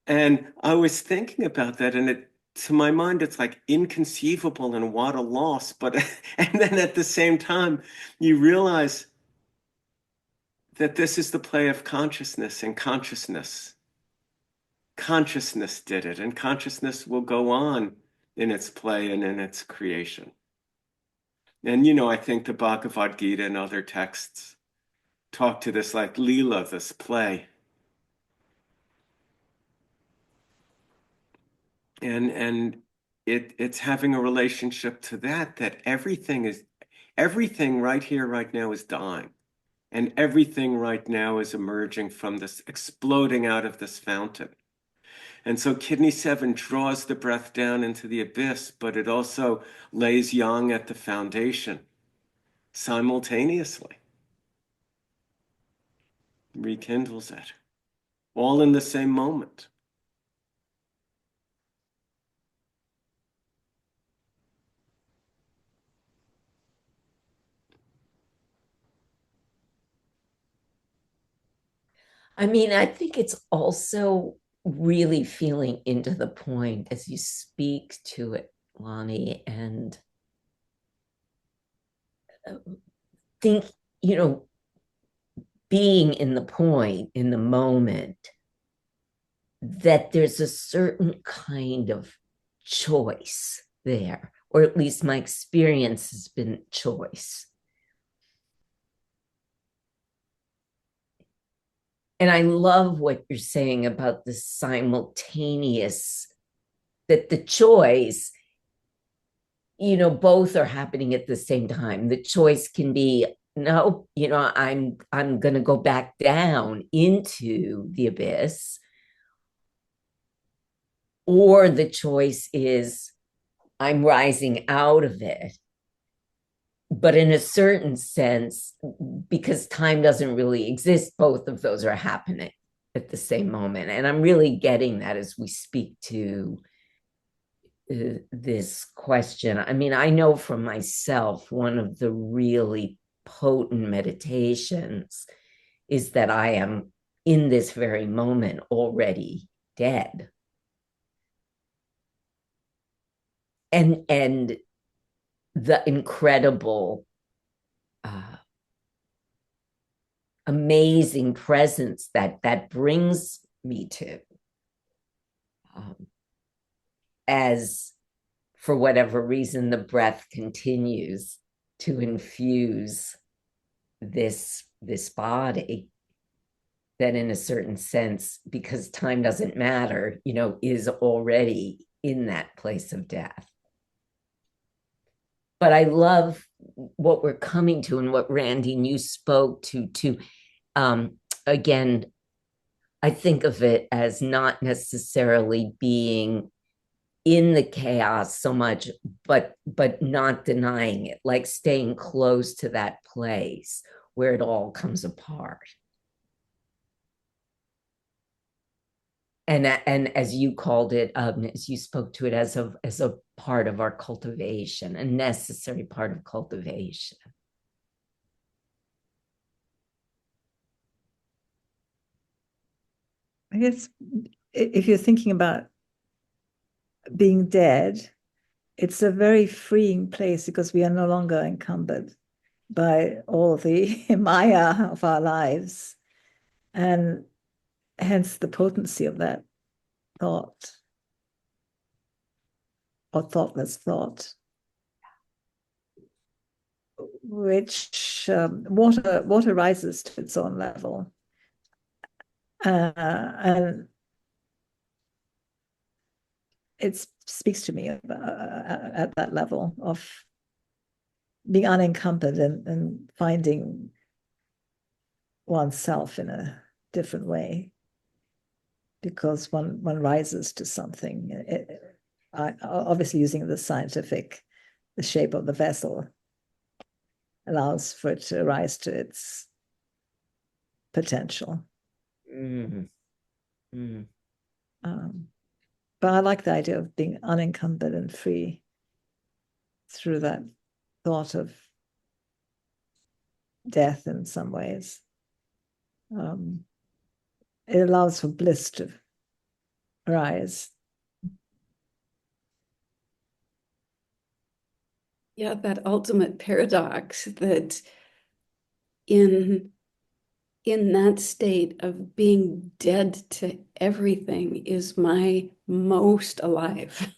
And I was thinking about that, and to my mind, it's like inconceivable and what a loss. But and then at the same time, you realize that this is the play of consciousness, and consciousness did it, and consciousness will go on in its play and in its creation. And I think the Bhagavad Gita and other texts talk to this like Leela, this play. And it's having a relationship to that everything right here, right now is dying. And everything right now is emerging from this, exploding out of this fountain. And so Kidney 7 draws the breath down into the abyss, but it also lays yang at the foundation simultaneously, rekindles it, all in the same moment. I mean, I think it's also really feeling into the point as you speak to it, Lonnie, and think, being in the point, in the moment, that there's a certain kind of choice there, or at least my experience has been choice. And I love what you're saying about the simultaneous, that the choice, both are happening at the same time. The choice can be, no, I'm going to go back down into the abyss, or the choice is I'm rising out of it. But in a certain sense, because time doesn't really exist, both of those are happening at the same moment. And I'm really getting that as we speak to this question. I mean, I know for myself, one of the really potent meditations is that I am in this very moment already dead. And the incredible amazing presence that brings me to, as for whatever reason the breath continues to infuse this body, that in a certain sense, because time doesn't matter, is already in that place of death. But I love what we're coming to, and what Randine you spoke to again, I think of it as not necessarily being in the chaos so much, but not denying it, like staying close to that place where it all comes apart. And as you called it, as you spoke to it, as a part of our cultivation, a necessary part of cultivation. I guess if you're thinking about being dead, it's a very freeing place because we are no longer encumbered by all the Maya of our lives, and hence the potency of that thought or thoughtless thought, which water rises to its own level, and it speaks to me at that level of being unencumbered and finding oneself in a different way, because one rises to something. Obviously, using the shape of the vessel allows for it to rise to its potential. Mm. Mm. But I like the idea of being unencumbered and free through that thought of death in some ways. It allows for bliss to arise. Yeah, that ultimate paradox that in that state of being dead to everything is my most alive.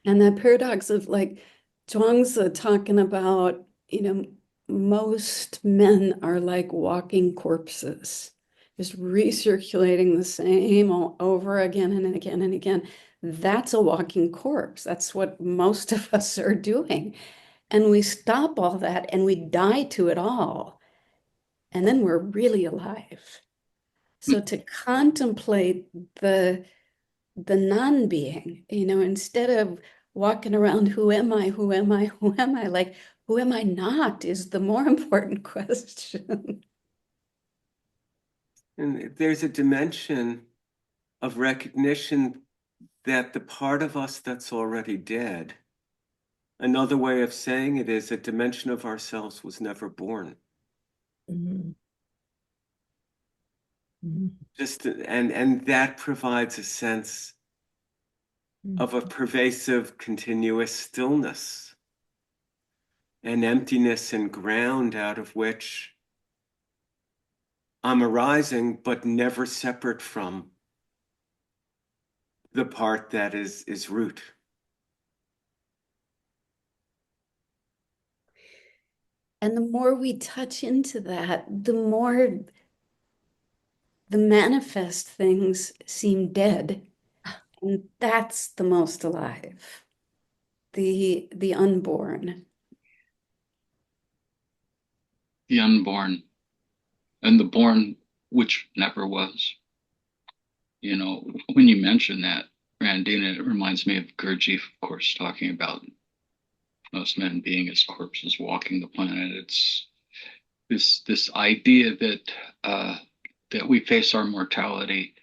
And that paradox of like Zhuangzi talking about, most men are like walking corpses, just recirculating the same all over again and again and again. That's a walking corpse. That's what most of us are doing. And we stop all that and we die to it all. And then we're really alive. So to contemplate the non-being, instead of walking around, who am I, who am I, who am I, like, who am I not is the more important question. And there's a dimension of recognition that the part of us that's already dead, another way of saying it is a dimension of ourselves was never born. Mm. Mm. And that provides a sense of a pervasive, continuous stillness, an emptiness and ground out of which I'm arising, but never separate from the part that is root. And the more we touch into that, the more the manifest things seem dead, and that's the most alive. The unborn. The unborn and the born, which never was. You know, when you mention that, Randine, it reminds me of Gurdjieff, of course, talking about most men being as corpses walking the planet. It's this idea that that we face our mortality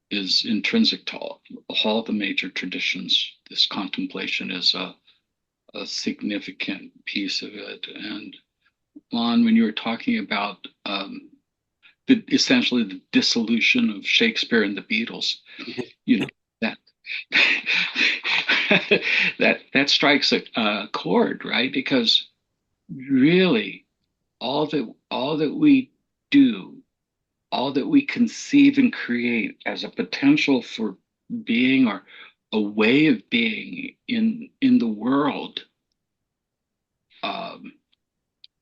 is intrinsic to all the major traditions. This contemplation is a significant piece of it. And Lon, when you were talking about essentially the dissolution of Shakespeare and the Beatles, you know, that that strikes a chord, right? Because really, all that we do, all that we conceive and create as a potential for being or a way of being in the world, um,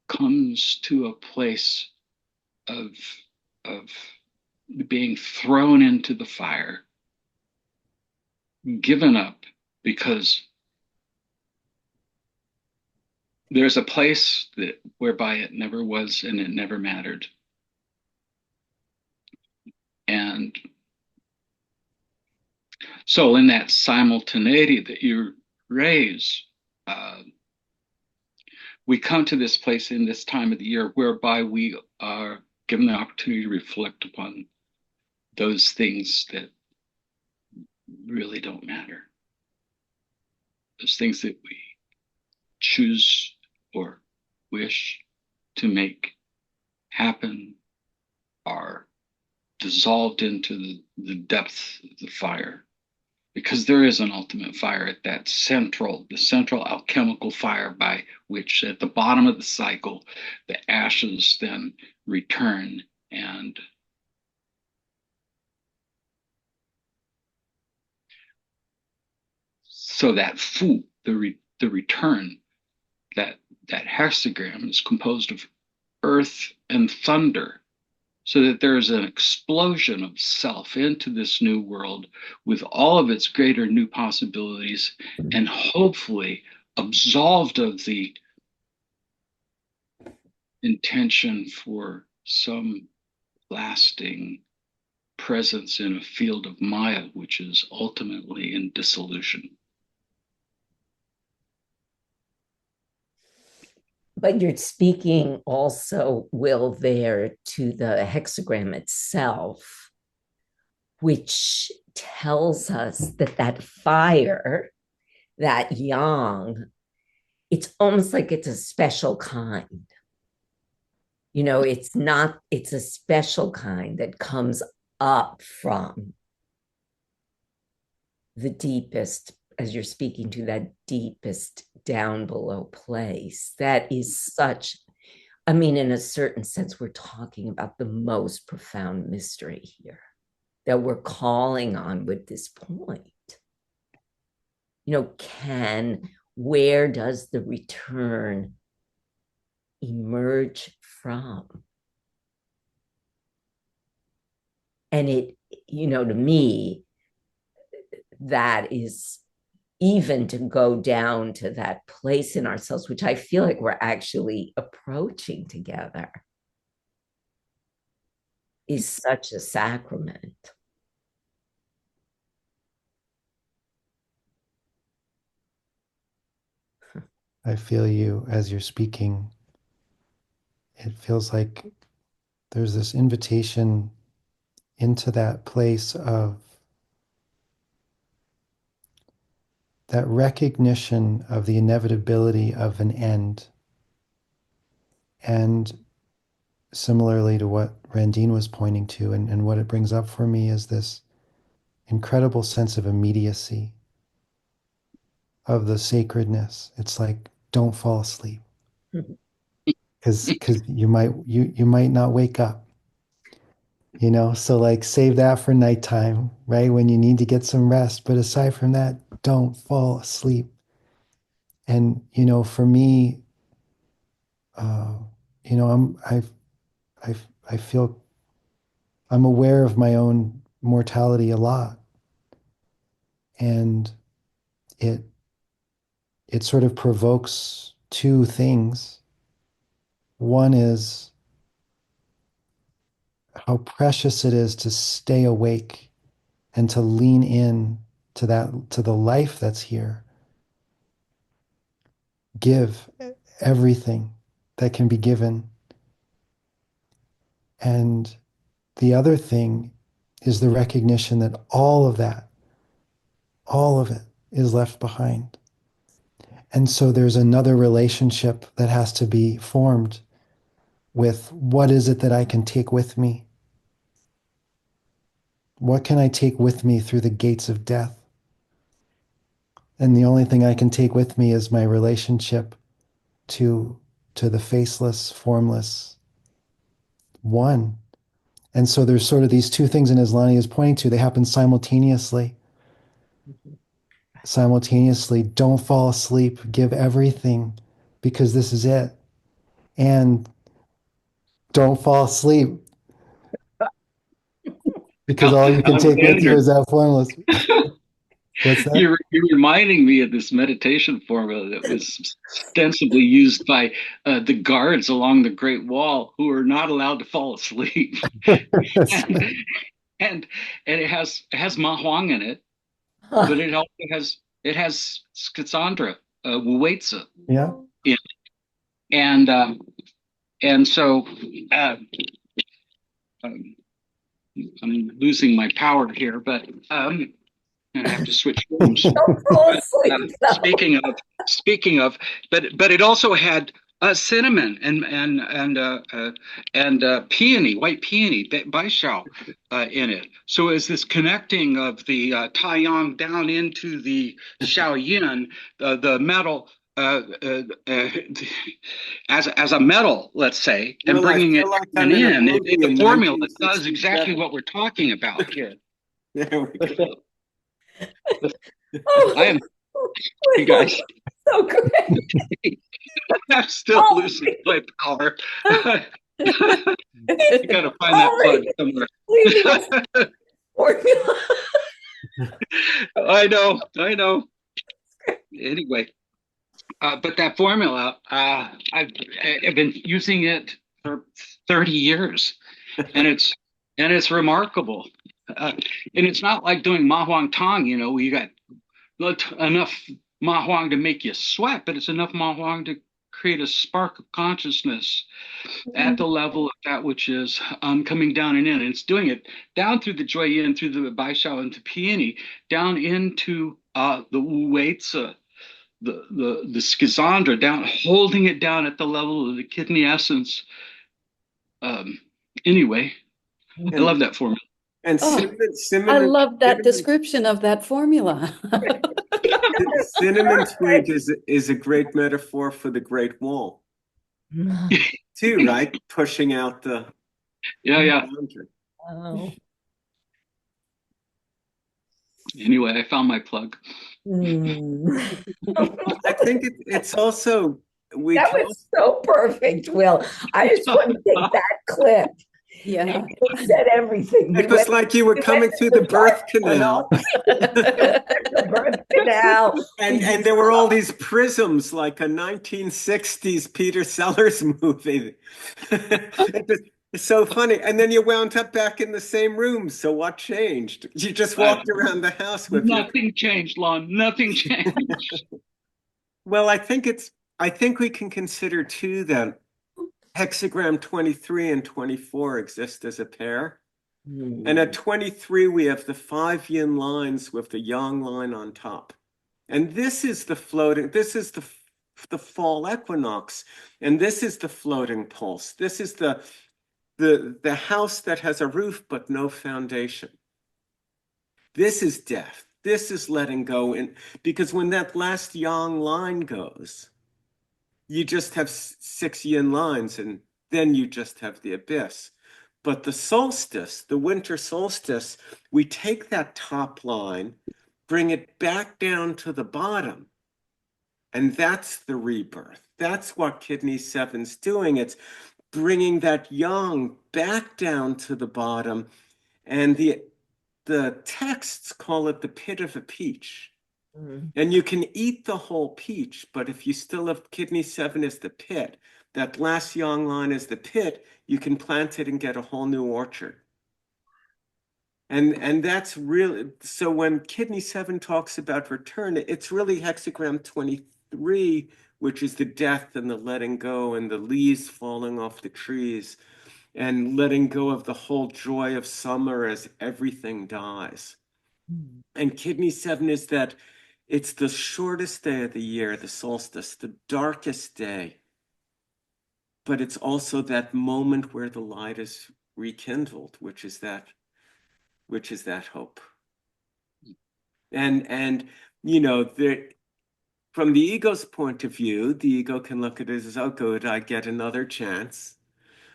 comes to a place of of being thrown into the fire, given up, because there's a place that whereby it never was and it never mattered. And so in that simultaneity that you raise, we come to this place in this time of the year whereby we are given the opportunity to reflect upon those things that really don't matter. Those things that we choose or wish to make happen are dissolved into the depth of the fire, because there is an ultimate fire at that the central alchemical fire by which at the bottom of the cycle, the ashes then return. And so that fu, the return, that hexagram is composed of earth and thunder, so that there is an explosion of self into this new world with all of its greater new possibilities, and hopefully absolved of the intention for some lasting presence in a field of Maya, which is ultimately in dissolution. But you're speaking also, Will, there to the hexagram itself, which tells us that that fire, that yang, it's almost like it's a special kind. You know, it's a special kind that comes up from the deepest, as you're speaking to that deepest down below place. That is such, I mean, in a certain sense, we're talking about the most profound mystery here that we're calling on with this point. You know, where does the return emerge from? And it, you know, to me, that is even to go down to that place in ourselves, which I feel like we're actually approaching together, is such a sacrament. I feel you as you're speaking. It feels like there's this invitation into that place of that recognition of the inevitability of an end. And similarly to what Randine was pointing to, and what it brings up for me is this incredible sense of immediacy, of the sacredness. It's like, don't fall asleep. Because you might not wake up. You know, so like save that for nighttime, right? When you need to get some rest. But aside from that, don't fall asleep. And, you know, for me, uh, you know, I feel I'm aware of my own mortality a lot. And it sort of provokes two things. One is how precious it is to stay awake and to lean in to the life that's here. Give everything that can be given. And the other thing is the recognition that all of that, all of it is left behind. And so there's another relationship that has to be formed with what is it that I can take with me? What can I take with me through the gates of death? And the only thing I can take with me is my relationship to the faceless, formless one. And so there's sort of these two things, and as Lonny is pointing to, they happen simultaneously. Simultaneously, don't fall asleep, give everything, because this is it. And don't fall asleep, because all you can take with you is that formless. What's that? You're reminding me of this meditation formula that was extensively used by the guards along the Great Wall, who are not allowed to fall asleep. and it has Ma Huang in it, but it also has Scassandra, Wuetze. Yeah. In it. And so I'm losing my power here, but I have to switch rooms. Don't fall asleep. Speaking of, but it also had cinnamon and peony, white peony, baishao in it. So as this connecting of the Taiyang down into the Shaoyin, the metal. As a metal, let's say, and Well, bringing it like in, the formula does 1967. exactly what we're talking about here. There we go. I am, you guys. So great. I'm still losing my power. You gotta find that plug somewhere. Formula. I know. Anyway, but that formula, I've been using it for 30 years, and it's remarkable. And it's not like doing Ma Huang Tong, where you got enough Ma Huang to make you sweat, but it's enough Ma Huang to create a spark of consciousness at the level of that which is coming down and in. And it's doing it down through the Joy Yin, through the Baishao and the Peony, down into the Wu Weizi, the Schizandra, down, holding it down at the level of the kidney essence. Anyway, I love that formula. And I love that description of that formula. Cinnamon twig is a great metaphor for the Great Wall, too, right? Pushing out the boundary. Oh. Anyway, I found my plug. I think it's also that was so perfect, Will. I just want to take that clip. Yeah, it said everything. It was like you were coming through the birth canal. The birth canal. And there were all these prisms, like a 1960s Peter Sellers movie. It's so funny. And then you wound up back in the same room. So what changed? You just walked around the house with nothing changed, Lon. Nothing changed. Well, I think we can consider too that hexagram 23 and 24 exist as a pair. And at 23, we have the 5 yin lines with the yang line on top. And this is the fall equinox. And this is the floating pulse. This is the house that has a roof but no foundation. This is death. This is letting go. Because when that last yang line goes, you just have 6 yin lines, and then you just have the abyss. But the solstice, the winter solstice, we take that top line, bring it back down to the bottom, and that's the rebirth. That's what Kidney 7's doing. It's bringing that yang back down to the bottom And the texts call it the pit of a peach. Mm. And you can eat the whole peach, but if you still have kidney 7 as the pit, that last yang line is the pit, you can plant it and get a whole new orchard. And that's really, so when kidney 7 talks about return, it's really hexagram 23, which is the death and the letting go and the leaves falling off the trees and letting go of the whole joy of summer as everything dies. And kidney 7 is that it's the shortest day of the year, the solstice, the darkest day. But it's also that moment where the light is rekindled, which is that hope. And you know, from the ego's point of view, the ego can look at it as, oh, good, I get another chance.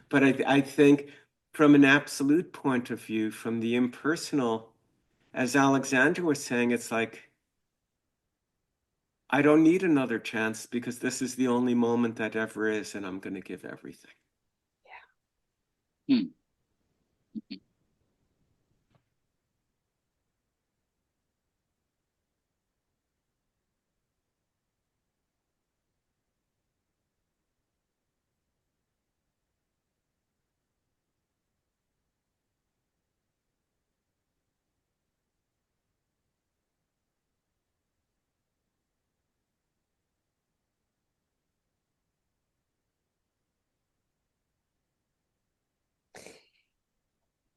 But I think from an absolute point of view, from the impersonal, as Alexander was saying, it's like, I don't need another chance because this is the only moment that ever is, and I'm going to give everything. Hmm.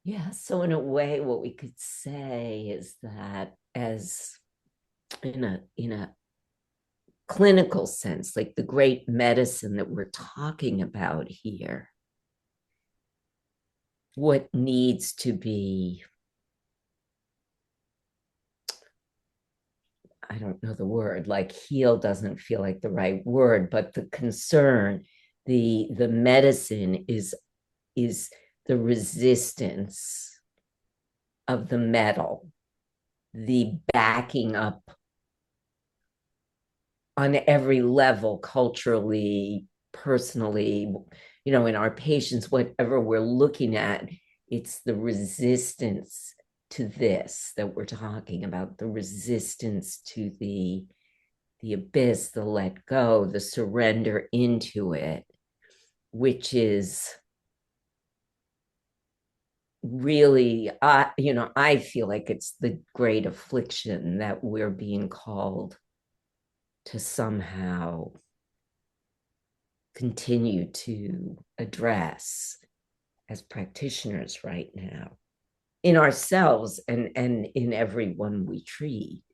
Yeah, so in a way, what we could say is that as in a clinical sense, like the great medicine that we're talking about here, what needs to be, I don't know the word, like heal doesn't feel like the right word, but the concern, the medicine is the resistance of the metal, the backing up on every level, culturally, personally, you know, in our patients, whatever we're looking at, it's the resistance to this that we're talking about, the resistance to the abyss, the let go, the surrender into it, which is really, I feel like it's the great affliction that we're being called to somehow continue to address as practitioners right now in ourselves and in everyone we treat.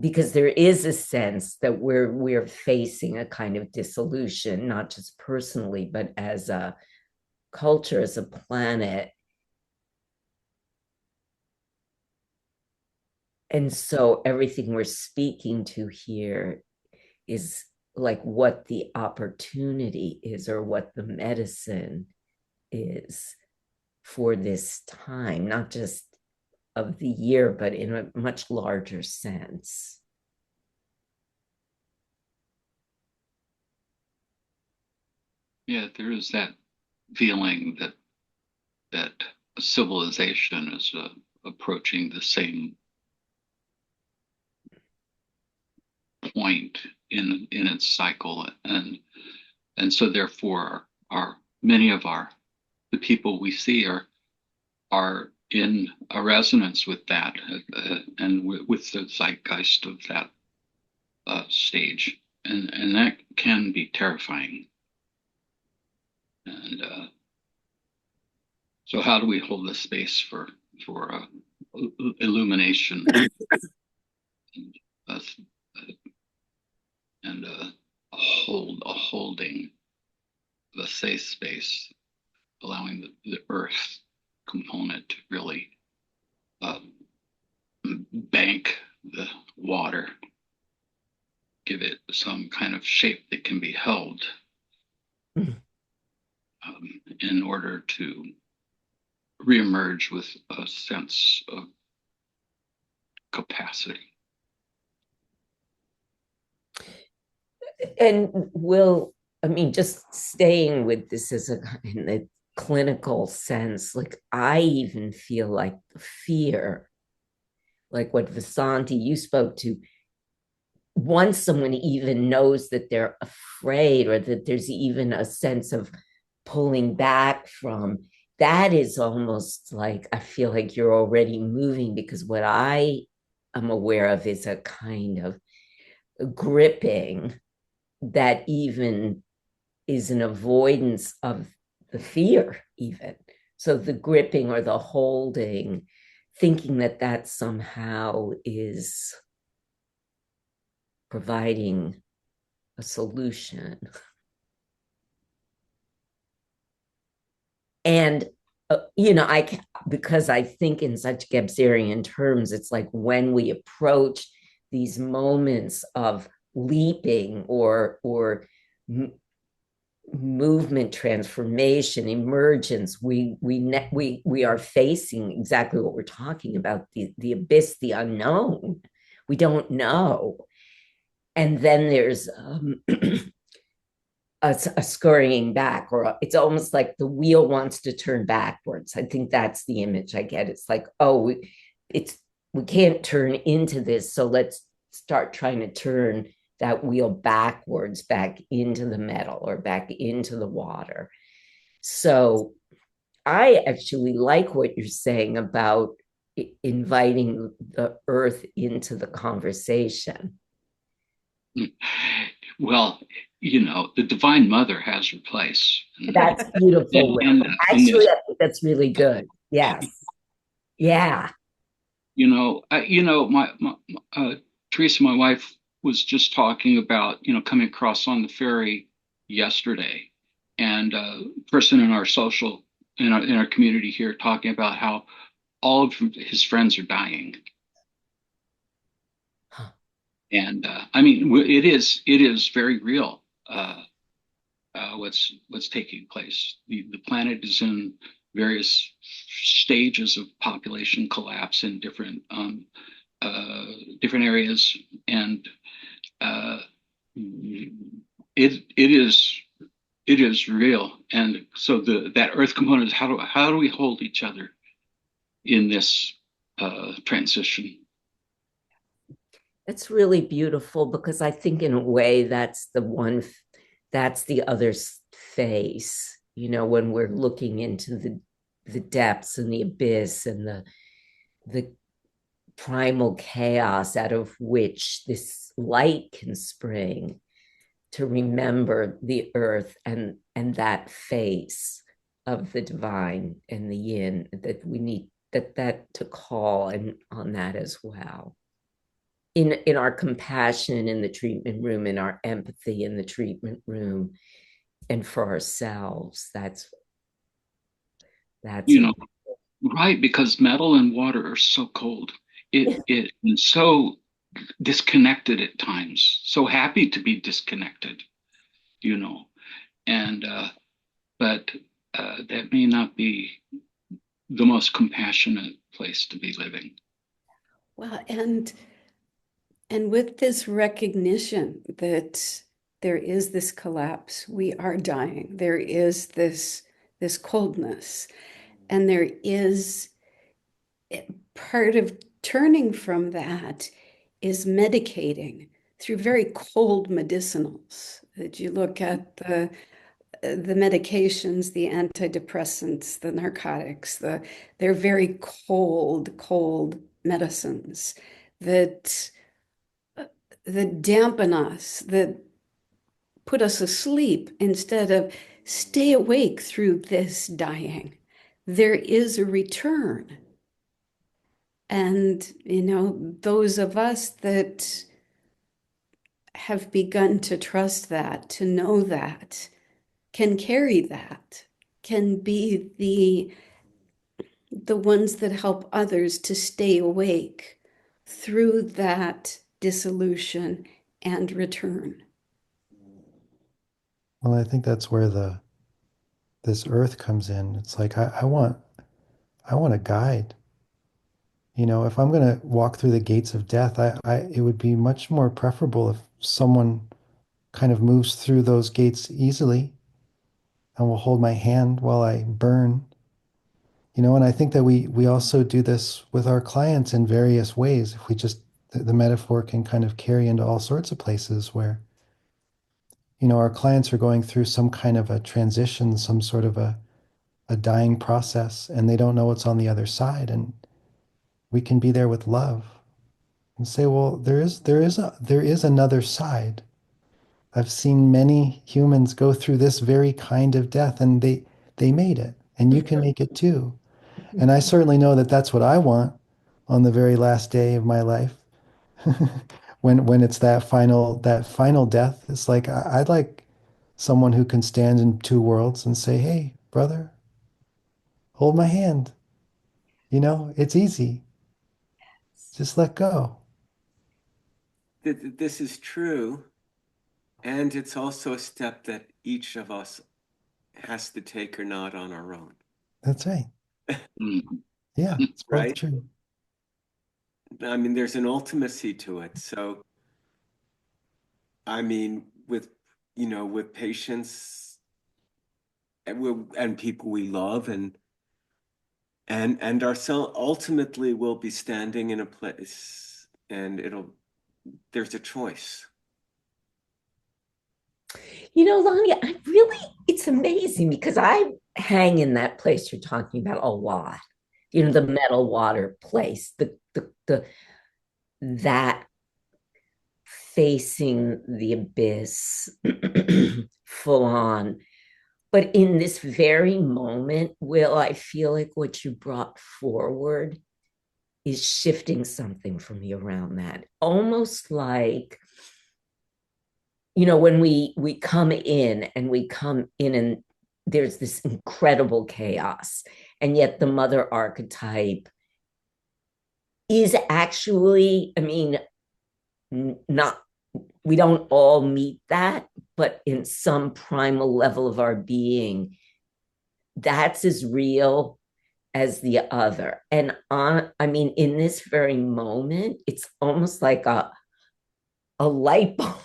Because there is a sense that we're facing a kind of dissolution, not just personally, but as a culture, as a planet. And so everything we're speaking to here is like what the opportunity is or what the medicine is for this time, not just of the year, but in a much larger sense. Yeah, there is that feeling that civilization is approaching the same point in its cycle, and so therefore our many of the people we see are in a resonance with that, and with the zeitgeist of that stage, and that can be terrifying. And so, how do we hold the space for illumination and uh, and a holding of a safe space, allowing the earth component to really bank the water, give it some kind of shape that can be held, in order to reemerge with a sense of capacity. And just staying with this as a kind of clinical sense, like I even feel like the fear, like what Vasanthi you spoke to, once someone even knows that they're afraid or that there's even a sense of pulling back from, that is almost like I feel like you're already moving, because what I am aware of is a kind of gripping that even is an avoidance of the fear, even. So the gripping or the holding, thinking that that somehow is providing a solution. And because I think in such Gebzerian terms, it's like when we approach these moments of leaping or movement, transformation, emergence, we are facing exactly what we're talking about, the abyss, the unknown. We don't know. And then there's a scurrying back, or it's almost like the wheel wants to turn backwards. I think that's the image I get. It's like, oh, we can't turn into this, so let's start trying to turn that wheel backwards, back into the metal or back into the water. So I actually like what you're saying about inviting the earth into the conversation. Well, the Divine Mother has her place. That's beautiful. Actually, I think that's really good. Yes. Yeah. Teresa, my wife, was just talking about, coming across on the ferry yesterday, and a person in our in our community here talking about how all of his friends are dying. Huh. And I mean, it is very real. What's taking place. The planet is in various stages of population collapse in different areas, and it is real. And so that earth component is how do we hold each other in this transition? It's really beautiful, because I think in a way that's the other face, when we're looking into the depths and the abyss and the primal chaos out of which this light can spring, to remember the earth and that face of the divine and the yin, that we need that to call and on that as well. In our compassion in the treatment room, in our empathy in the treatment room, and for ourselves, that's right, because metal and water are so cold. It is so disconnected at times, so happy to be disconnected, and but that may not be the most compassionate place to be living. Well, and with this recognition that there is this collapse, we are dying, there is this coldness, and there is part of turning from that is medicating through very cold medicinals. That you look at the medications, the antidepressants, the narcotics, they're very cold medicines that dampen us, that put us asleep instead of stay awake through this dying. There is a return. And, those of us that have begun to trust that, to know that, can carry that, can be the ones that help others to stay awake through that dissolution and return. Well, I think that's where this earth comes in. It's like I want a guide. If I'm going to walk through the gates of death, it would be much more preferable if someone kind of moves through those gates easily. and will hold my hand while I burn. And I think that we also do this with our clients in various ways. If we just the metaphor can kind of carry into all sorts of places where, our clients are going through some kind of a transition, some sort of a dying process, and they don't know what's on the other side. And we can be there with love and say, well, there is another side. I've seen many humans go through this very kind of death, and they made it, and you can make it too. And I certainly know that that's what I want on the very last day of my life. When it's that final death, it's like I'd like someone who can stand in two worlds and say, "Hey, brother, hold my hand. It's easy. Just let go." This is true. And it's also a step that each of us has to take or not on our own. That's right. Mhm. Yeah, it's both Right? true. I mean, there's an ultimacy to it. So, I mean, with patients and people we love and ourselves, ultimately we'll be standing in a place and there's a choice. Lonnie, it's amazing because I hang in that place you're talking about a lot. The metal water place, that facing the abyss full on. But in this very moment, Will, I feel like what you brought forward is shifting something for me around that. Almost like, when we come in and there's this incredible chaos, and yet the mother archetype is actually, I mean, not, we don't all meet that, but in some primal level of our being, that's as real as the other. And in this very moment, it's almost like a light bulb.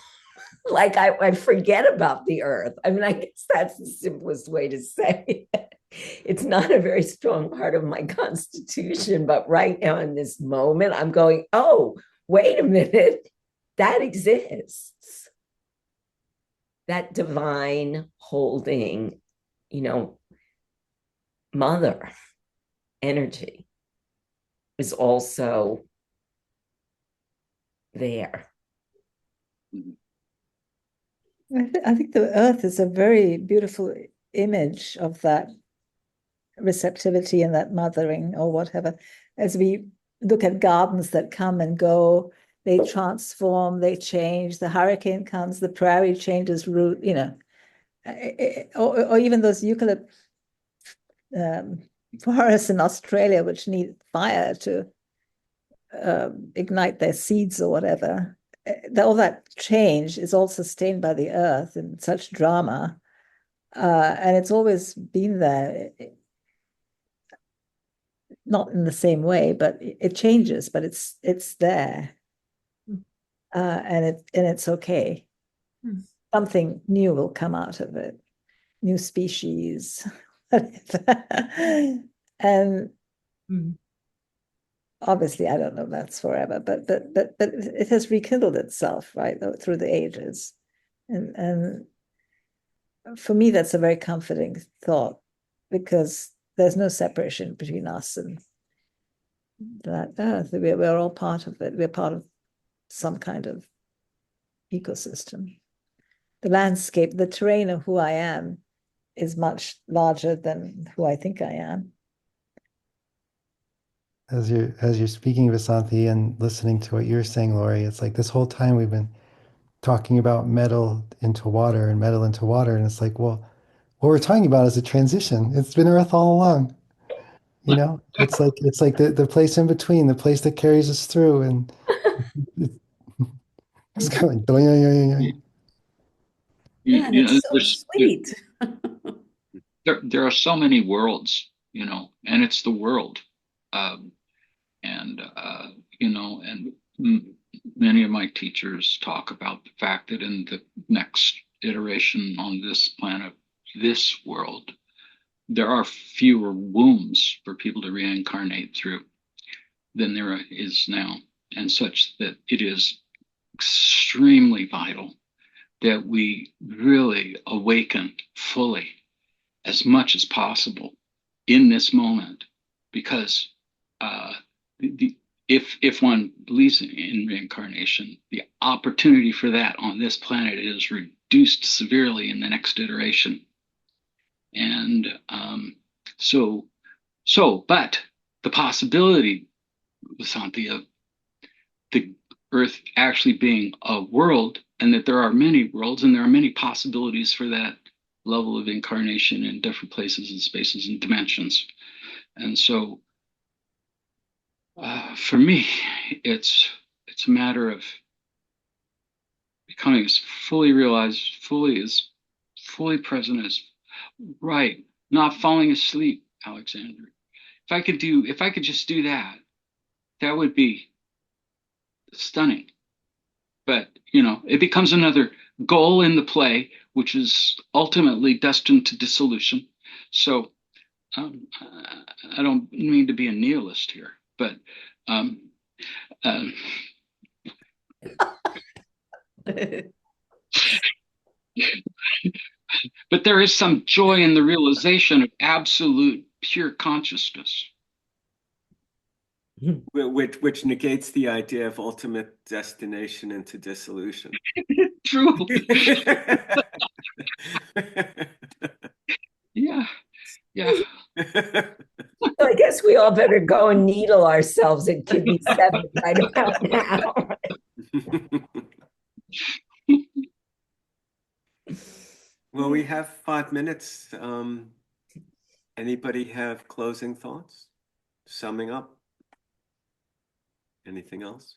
Like I forget about the earth. I guess that's the simplest way to say it. It's not a very strong part of my constitution, but right now in this moment, I'm going, oh, wait a minute, that exists. That divine holding, mother energy is also there. I think the earth is a very beautiful image of that receptivity and that mothering or whatever. As we look at gardens that come and go, they transform, they change. The hurricane comes, the prairie changes route, or even those eucalypt forests in Australia, which need fire to ignite their seeds or whatever. All that change is all sustained by the earth in such drama. And it's always been there, not in the same way, but it changes, but it's there. And it's okay. Something new will come out of it, new species. And obviously, I don't know if that's forever, but it has rekindled itself, right, through the ages. And for me, that's a very comforting thought, because there's no separation between us and that earth. We're all part of it. We're part of some kind of ecosystem. The landscape, the terrain of who I am is much larger than who I think I am. As you're speaking, Vasanthi, and listening to what you're saying, Lorie, it's like this whole time we've been talking about metal into water and metal into water, and it's like, well, what we're talking about is a transition. It's been Earth all along. It's like the place in between, the place that carries us through, and it's going. Yeah, and it's so There's sweet. there are so many worlds, and it's the world, and many of my teachers talk about the fact that in the next iteration on this planet, this world, there are fewer wombs for people to reincarnate through than there is now, and such that it is extremely vital that we really awaken fully as much as possible in this moment, because if one believes in reincarnation, the opportunity for that on this planet is reduced severely in the next iteration. And but the possibility, Vasanthi, of the Earth actually being a world, and that there are many worlds and there are many possibilities for that level of incarnation in different places and spaces and dimensions. And so for me, it's a matter of becoming as fully realized, fully present as right, not falling asleep, Alexander. If I could just do that, that would be stunning. But, it becomes another goal in the play, which is ultimately destined to dissolution. So I don't mean to be a nihilist here, but but there is some joy in the realization of absolute pure consciousness. Which negates the idea of ultimate destination into dissolution. True. Yeah. I guess we all better go and needle ourselves at Kidney 7 right about now. Well, we have 5 minutes. Anybody have closing thoughts? Summing up? Anything else?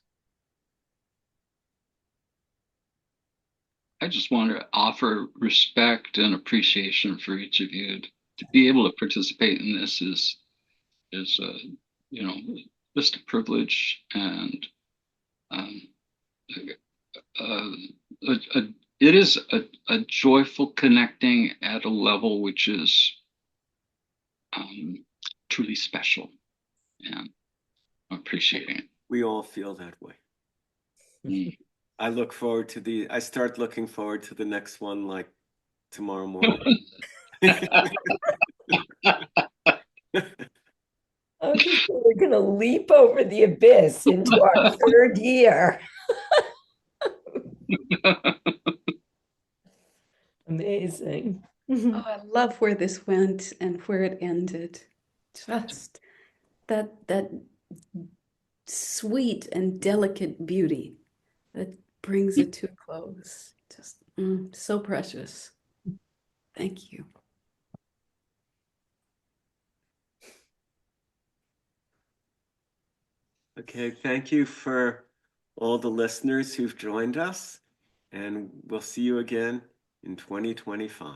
I just want to offer respect and appreciation for each of you. To be able to participate in this is just a privilege, and it is a joyful connecting at a level which is truly special, and I'm appreciating it. We all feel that way. I start looking forward to the next one like tomorrow morning. Okay, so we're going to leap over the abyss into our third year. Amazing. Oh, I love where this went and where it ended. Just that sweet and delicate beauty that brings it to a close. Just so precious. Thank you. Okay, thank you for all the listeners who've joined us, and we'll see you again in 2025.